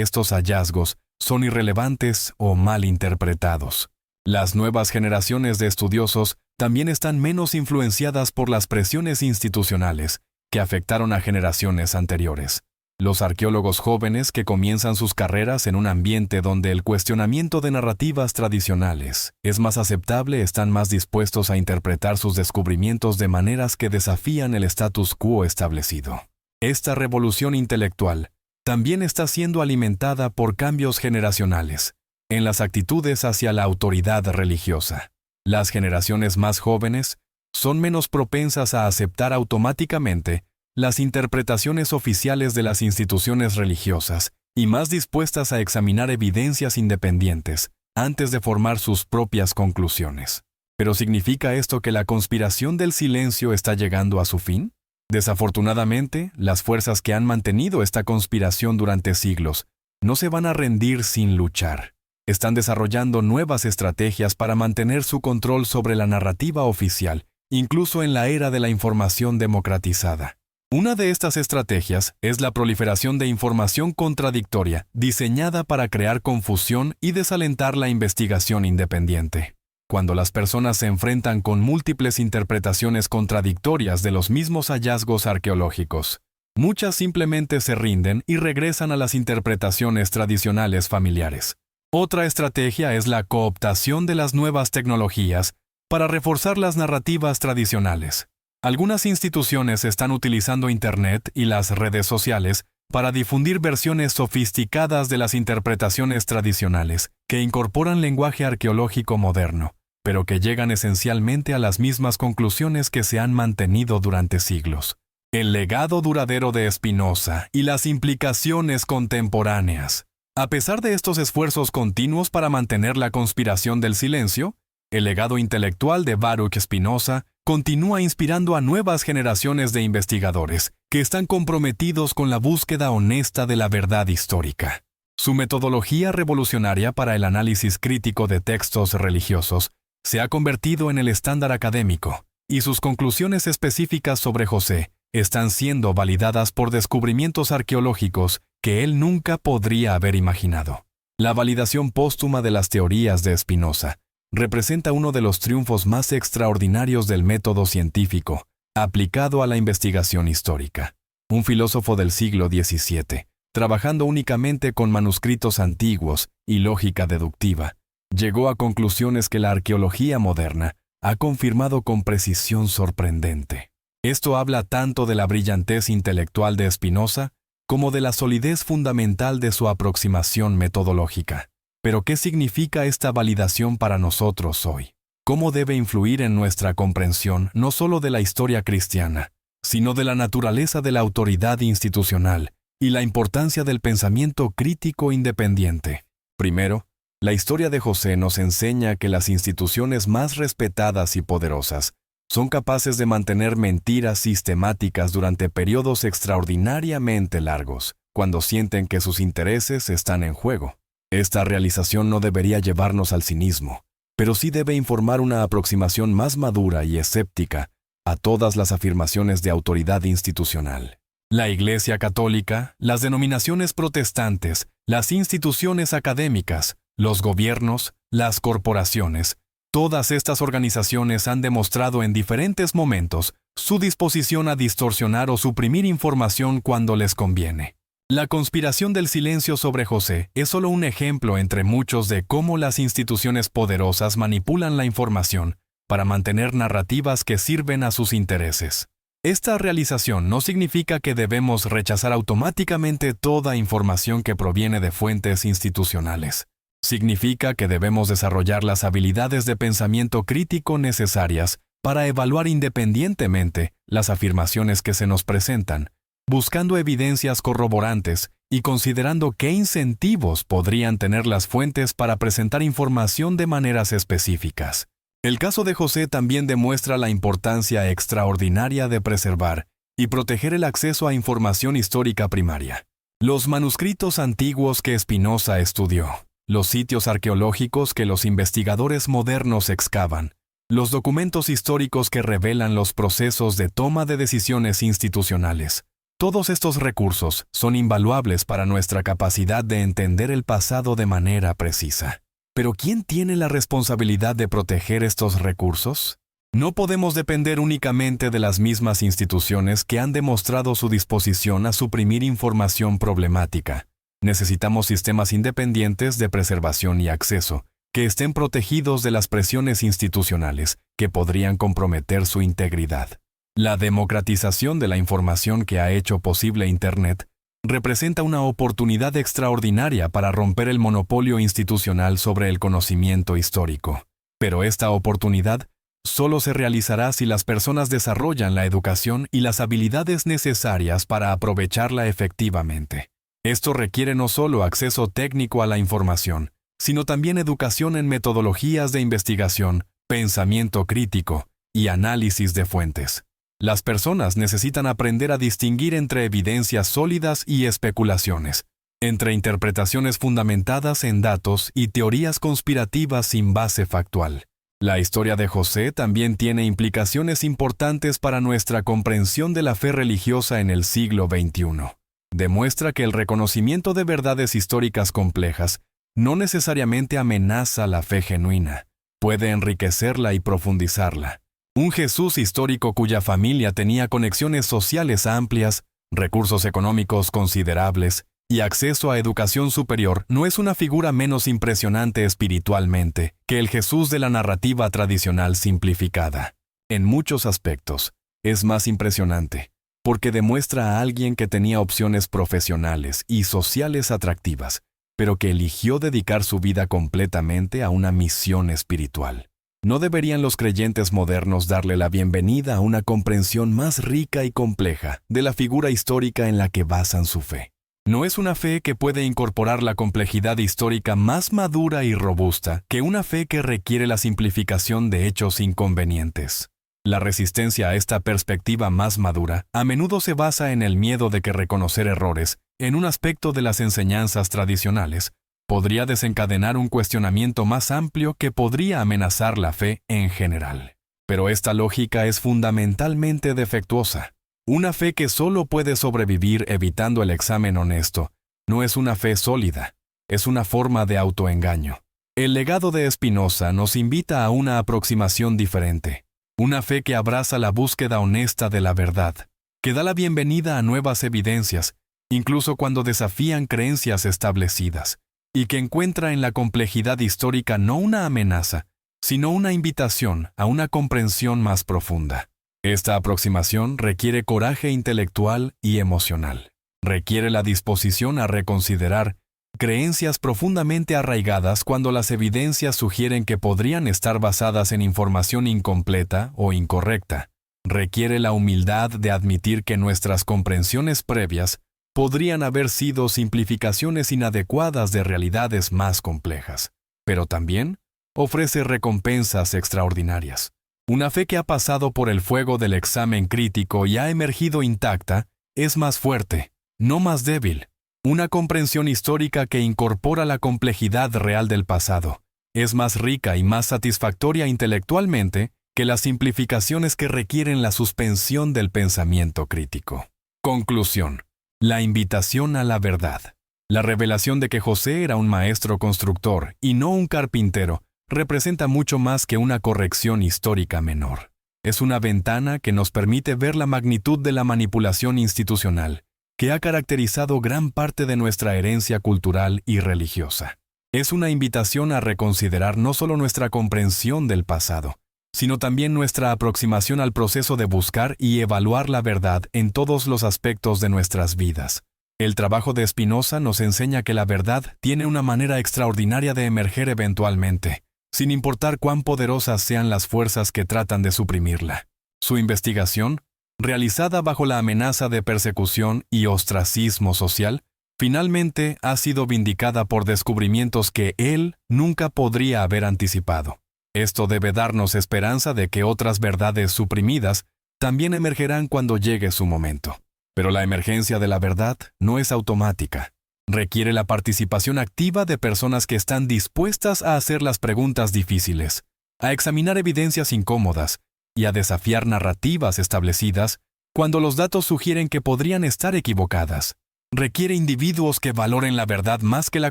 estos hallazgos son irrelevantes o mal interpretados. Las nuevas generaciones de estudiosos también están menos influenciadas por las presiones institucionales que afectaron a generaciones anteriores. Los arqueólogos jóvenes que comienzan sus carreras en un ambiente donde el cuestionamiento de narrativas tradicionales es más aceptable están más dispuestos a interpretar sus descubrimientos de maneras que desafían el status quo establecido. Esta revolución intelectual también está siendo alimentada por cambios generacionales en las actitudes hacia la autoridad religiosa. Las generaciones más jóvenes son menos propensas a aceptar automáticamente las interpretaciones oficiales de las instituciones religiosas y más dispuestas a examinar evidencias independientes antes de formar sus propias conclusiones. ¿Pero significa esto que la conspiración del silencio está llegando a su fin? Desafortunadamente, las fuerzas que han mantenido esta conspiración durante siglos no se van a rendir sin luchar. Están desarrollando nuevas estrategias para mantener su control sobre la narrativa oficial, incluso en la era de la información democratizada. Una de estas estrategias es la proliferación de información contradictoria, diseñada para crear confusión y desalentar la investigación independiente. Cuando las personas se enfrentan con múltiples interpretaciones contradictorias de los mismos hallazgos arqueológicos, muchas simplemente se rinden y regresan a las interpretaciones tradicionales familiares. Otra estrategia es la cooptación de las nuevas tecnologías para reforzar las narrativas tradicionales. Algunas instituciones están utilizando Internet y las redes sociales para difundir versiones sofisticadas de las interpretaciones tradicionales, que incorporan lenguaje arqueológico moderno, pero que llegan esencialmente a las mismas conclusiones que se han mantenido durante siglos. El legado duradero de Spinoza y las implicaciones contemporáneas. A pesar de estos esfuerzos continuos para mantener la conspiración del silencio, el legado intelectual de Baruch Spinoza continúa inspirando a nuevas generaciones de investigadores que están comprometidos con la búsqueda honesta de la verdad histórica. Su metodología revolucionaria para el análisis crítico de textos religiosos se ha convertido en el estándar académico, y sus conclusiones específicas sobre José están siendo validadas por descubrimientos arqueológicos que él nunca podría haber imaginado. La validación póstuma de las teorías de Spinoza representa uno de los triunfos más extraordinarios del método científico aplicado a la investigación histórica. Un filósofo del siglo XVII, trabajando únicamente con manuscritos antiguos y lógica deductiva, llegó a conclusiones que la arqueología moderna ha confirmado con precisión sorprendente. Esto habla tanto de la brillantez intelectual de Spinoza como de la solidez fundamental de su aproximación metodológica. Pero, ¿qué significa esta validación para nosotros hoy? ¿Cómo debe influir en nuestra comprensión no solo de la historia cristiana, sino de la naturaleza de la autoridad institucional y la importancia del pensamiento crítico independiente? Primero, la historia de José nos enseña que las instituciones más respetadas y poderosas son capaces de mantener mentiras sistemáticas durante periodos extraordinariamente largos, cuando sienten que sus intereses están en juego. Esta realización no debería llevarnos al cinismo, pero sí debe informar una aproximación más madura y escéptica a todas las afirmaciones de autoridad institucional. La Iglesia Católica, las denominaciones protestantes, las instituciones académicas, los gobiernos, las corporaciones, todas estas organizaciones han demostrado en diferentes momentos su disposición a distorsionar o suprimir información cuando les conviene. La conspiración del silencio sobre José es solo un ejemplo entre muchos de cómo las instituciones poderosas manipulan la información para mantener narrativas que sirven a sus intereses. Esta realización no significa que debemos rechazar automáticamente toda información que proviene de fuentes institucionales. Significa que debemos desarrollar las habilidades de pensamiento crítico necesarias para evaluar independientemente las afirmaciones que se nos presentan, buscando evidencias corroborantes y considerando qué incentivos podrían tener las fuentes para presentar información de maneras específicas. El caso de José también demuestra la importancia extraordinaria de preservar y proteger el acceso a información histórica primaria. Los manuscritos antiguos que Spinoza estudió, los sitios arqueológicos que los investigadores modernos excavan, los documentos históricos que revelan los procesos de toma de decisiones institucionales. Todos estos recursos son invaluables para nuestra capacidad de entender el pasado de manera precisa. Pero ¿quién tiene la responsabilidad de proteger estos recursos? No podemos depender únicamente de las mismas instituciones que han demostrado su disposición a suprimir información problemática. Necesitamos sistemas independientes de preservación y acceso, que estén protegidos de las presiones institucionales que podrían comprometer su integridad. La democratización de la información que ha hecho posible Internet representa una oportunidad extraordinaria para romper el monopolio institucional sobre el conocimiento histórico. Pero esta oportunidad solo se realizará si las personas desarrollan la educación y las habilidades necesarias para aprovecharla efectivamente. Esto requiere no solo acceso técnico a la información, sino también educación en metodologías de investigación, pensamiento crítico y análisis de fuentes. Las personas necesitan aprender a distinguir entre evidencias sólidas y especulaciones, entre interpretaciones fundamentadas en datos y teorías conspirativas sin base factual. La historia de José también tiene implicaciones importantes para nuestra comprensión de la fe religiosa en el siglo XXI. Demuestra que el reconocimiento de verdades históricas complejas no necesariamente amenaza la fe genuina, puede enriquecerla y profundizarla. Un Jesús histórico cuya familia tenía conexiones sociales amplias, recursos económicos considerables y acceso a educación superior no es una figura menos impresionante espiritualmente que el Jesús de la narrativa tradicional simplificada. En muchos aspectos, es más impresionante, porque demuestra a alguien que tenía opciones profesionales y sociales atractivas, pero que eligió dedicar su vida completamente a una misión espiritual. ¿No deberían los creyentes modernos darle la bienvenida a una comprensión más rica y compleja de la figura histórica en la que basan su fe? No es una fe que puede incorporar la complejidad histórica más madura y robusta que una fe que requiere la simplificación de hechos inconvenientes. La resistencia a esta perspectiva más madura a menudo se basa en el miedo de que reconocer errores en un aspecto de las enseñanzas tradicionales podría desencadenar un cuestionamiento más amplio que podría amenazar la fe en general. Pero esta lógica es fundamentalmente defectuosa. Una fe que solo puede sobrevivir evitando el examen honesto no es una fe sólida, es una forma de autoengaño. El legado de Spinoza nos invita a una aproximación diferente, una fe que abraza la búsqueda honesta de la verdad, que da la bienvenida a nuevas evidencias, incluso cuando desafían creencias establecidas, y que encuentra en la complejidad histórica no una amenaza, sino una invitación a una comprensión más profunda. Esta aproximación requiere coraje intelectual y emocional. Requiere la disposición a reconsiderar creencias profundamente arraigadas cuando las evidencias sugieren que podrían estar basadas en información incompleta o incorrecta. Requiere la humildad de admitir que nuestras comprensiones previas podrían haber sido simplificaciones inadecuadas de realidades más complejas, pero también ofrece recompensas extraordinarias. Una fe que ha pasado por el fuego del examen crítico y ha emergido intacta es más fuerte, no más débil. Una comprensión histórica que incorpora la complejidad real del pasado es más rica y más satisfactoria intelectualmente que las simplificaciones que requieren la suspensión del pensamiento crítico. Conclusión. La invitación a la verdad. La revelación de que José era un maestro constructor y no un carpintero representa mucho más que una corrección histórica menor. Es una ventana que nos permite ver la magnitud de la manipulación institucional, que ha caracterizado gran parte de nuestra herencia cultural y religiosa. Es una invitación a reconsiderar no solo nuestra comprensión del pasado, sino también nuestra aproximación al proceso de buscar y evaluar la verdad en todos los aspectos de nuestras vidas. El trabajo de Spinoza nos enseña que la verdad tiene una manera extraordinaria de emerger eventualmente, sin importar cuán poderosas sean las fuerzas que tratan de suprimirla. Su investigación, realizada bajo la amenaza de persecución y ostracismo social, finalmente ha sido vindicada por descubrimientos que él nunca podría haber anticipado. Esto debe darnos esperanza de que otras verdades suprimidas también emergerán cuando llegue su momento. Pero la emergencia de la verdad no es automática. Requiere la participación activa de personas que están dispuestas a hacer las preguntas difíciles, a examinar evidencias incómodas y a desafiar narrativas establecidas cuando los datos sugieren que podrían estar equivocadas. Requiere individuos que valoren la verdad más que la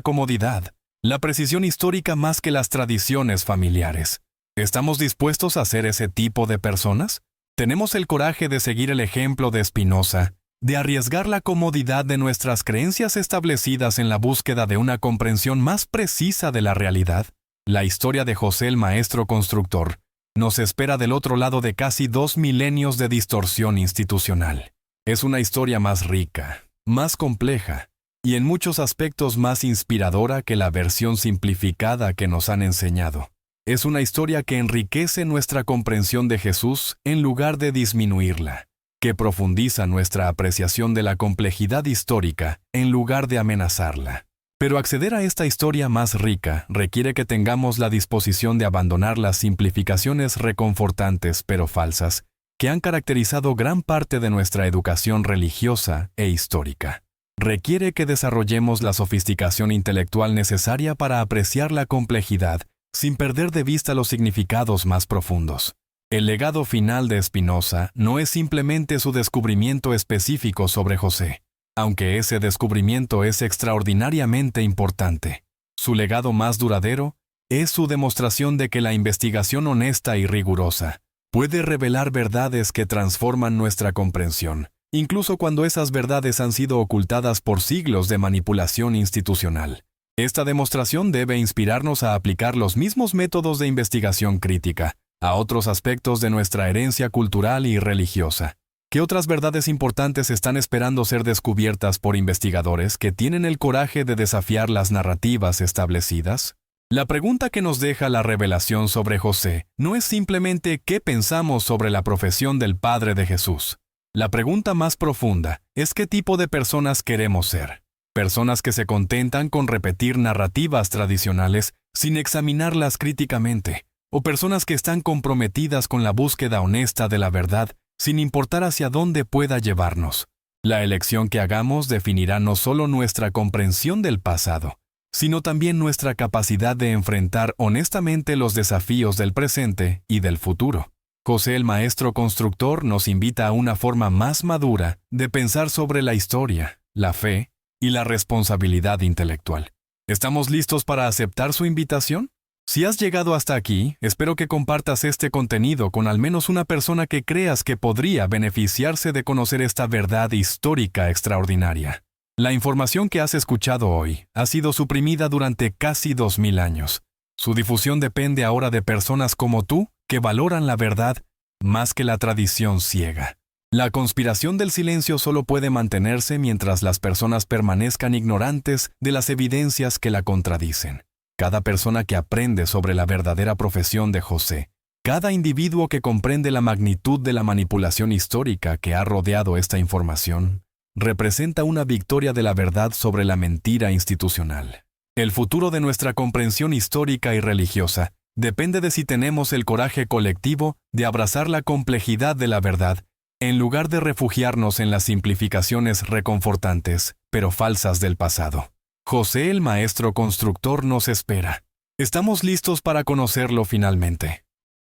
comodidad, la precisión histórica más que las tradiciones familiares. ¿Estamos dispuestos a ser ese tipo de personas? ¿Tenemos el coraje de seguir el ejemplo de Spinoza, de arriesgar la comodidad de nuestras creencias establecidas en la búsqueda de una comprensión más precisa de la realidad? La historia de José el Maestro Constructor nos espera del otro lado de casi 2 milenios de distorsión institucional. Es una historia más rica, más compleja y en muchos aspectos más inspiradora que la versión simplificada que nos han enseñado. Es una historia que enriquece nuestra comprensión de Jesús en lugar de disminuirla, que profundiza nuestra apreciación de la complejidad histórica en lugar de amenazarla. Pero acceder a esta historia más rica requiere que tengamos la disposición de abandonar las simplificaciones reconfortantes pero falsas que han caracterizado gran parte de nuestra educación religiosa e histórica. Requiere que desarrollemos la sofisticación intelectual necesaria para apreciar la complejidad sin perder de vista los significados más profundos. El legado final de Spinoza no es simplemente su descubrimiento específico sobre José, aunque ese descubrimiento es extraordinariamente importante. Su legado más duradero es su demostración de que la investigación honesta y rigurosa puede revelar verdades que transforman nuestra comprensión, incluso cuando esas verdades han sido ocultadas por siglos de manipulación institucional. Esta demostración debe inspirarnos a aplicar los mismos métodos de investigación crítica a otros aspectos de nuestra herencia cultural y religiosa. ¿Qué otras verdades importantes están esperando ser descubiertas por investigadores que tienen el coraje de desafiar las narrativas establecidas? La pregunta que nos deja la revelación sobre José no es simplemente qué pensamos sobre la profesión del Padre de Jesús. La pregunta más profunda es qué tipo de personas queremos ser. Personas que se contentan con repetir narrativas tradicionales sin examinarlas críticamente, o personas que están comprometidas con la búsqueda honesta de la verdad sin importar hacia dónde pueda llevarnos. La elección que hagamos definirá no solo nuestra comprensión del pasado, sino también nuestra capacidad de enfrentar honestamente los desafíos del presente y del futuro. José el Maestro Constructor nos invita a una forma más madura de pensar sobre la historia, la fe y la responsabilidad intelectual. ¿Estamos listos para aceptar su invitación? Si has llegado hasta aquí, espero que compartas este contenido con al menos una persona que creas que podría beneficiarse de conocer esta verdad histórica extraordinaria. La información que has escuchado hoy ha sido suprimida durante casi 2000 años. Su difusión depende ahora de personas como tú que valoran la verdad más que la tradición ciega. La conspiración del silencio solo puede mantenerse mientras las personas permanezcan ignorantes de las evidencias que la contradicen. Cada persona que aprende sobre la verdadera profesión de José, cada individuo que comprende la magnitud de la manipulación histórica que ha rodeado esta información, representa una victoria de la verdad sobre la mentira institucional. El futuro de nuestra comprensión histórica y religiosa depende de si tenemos el coraje colectivo de abrazar la complejidad de la verdad, en lugar de refugiarnos en las simplificaciones reconfortantes, pero falsas del pasado. José el Maestro Constructor nos espera. Estamos listos para conocerlo finalmente.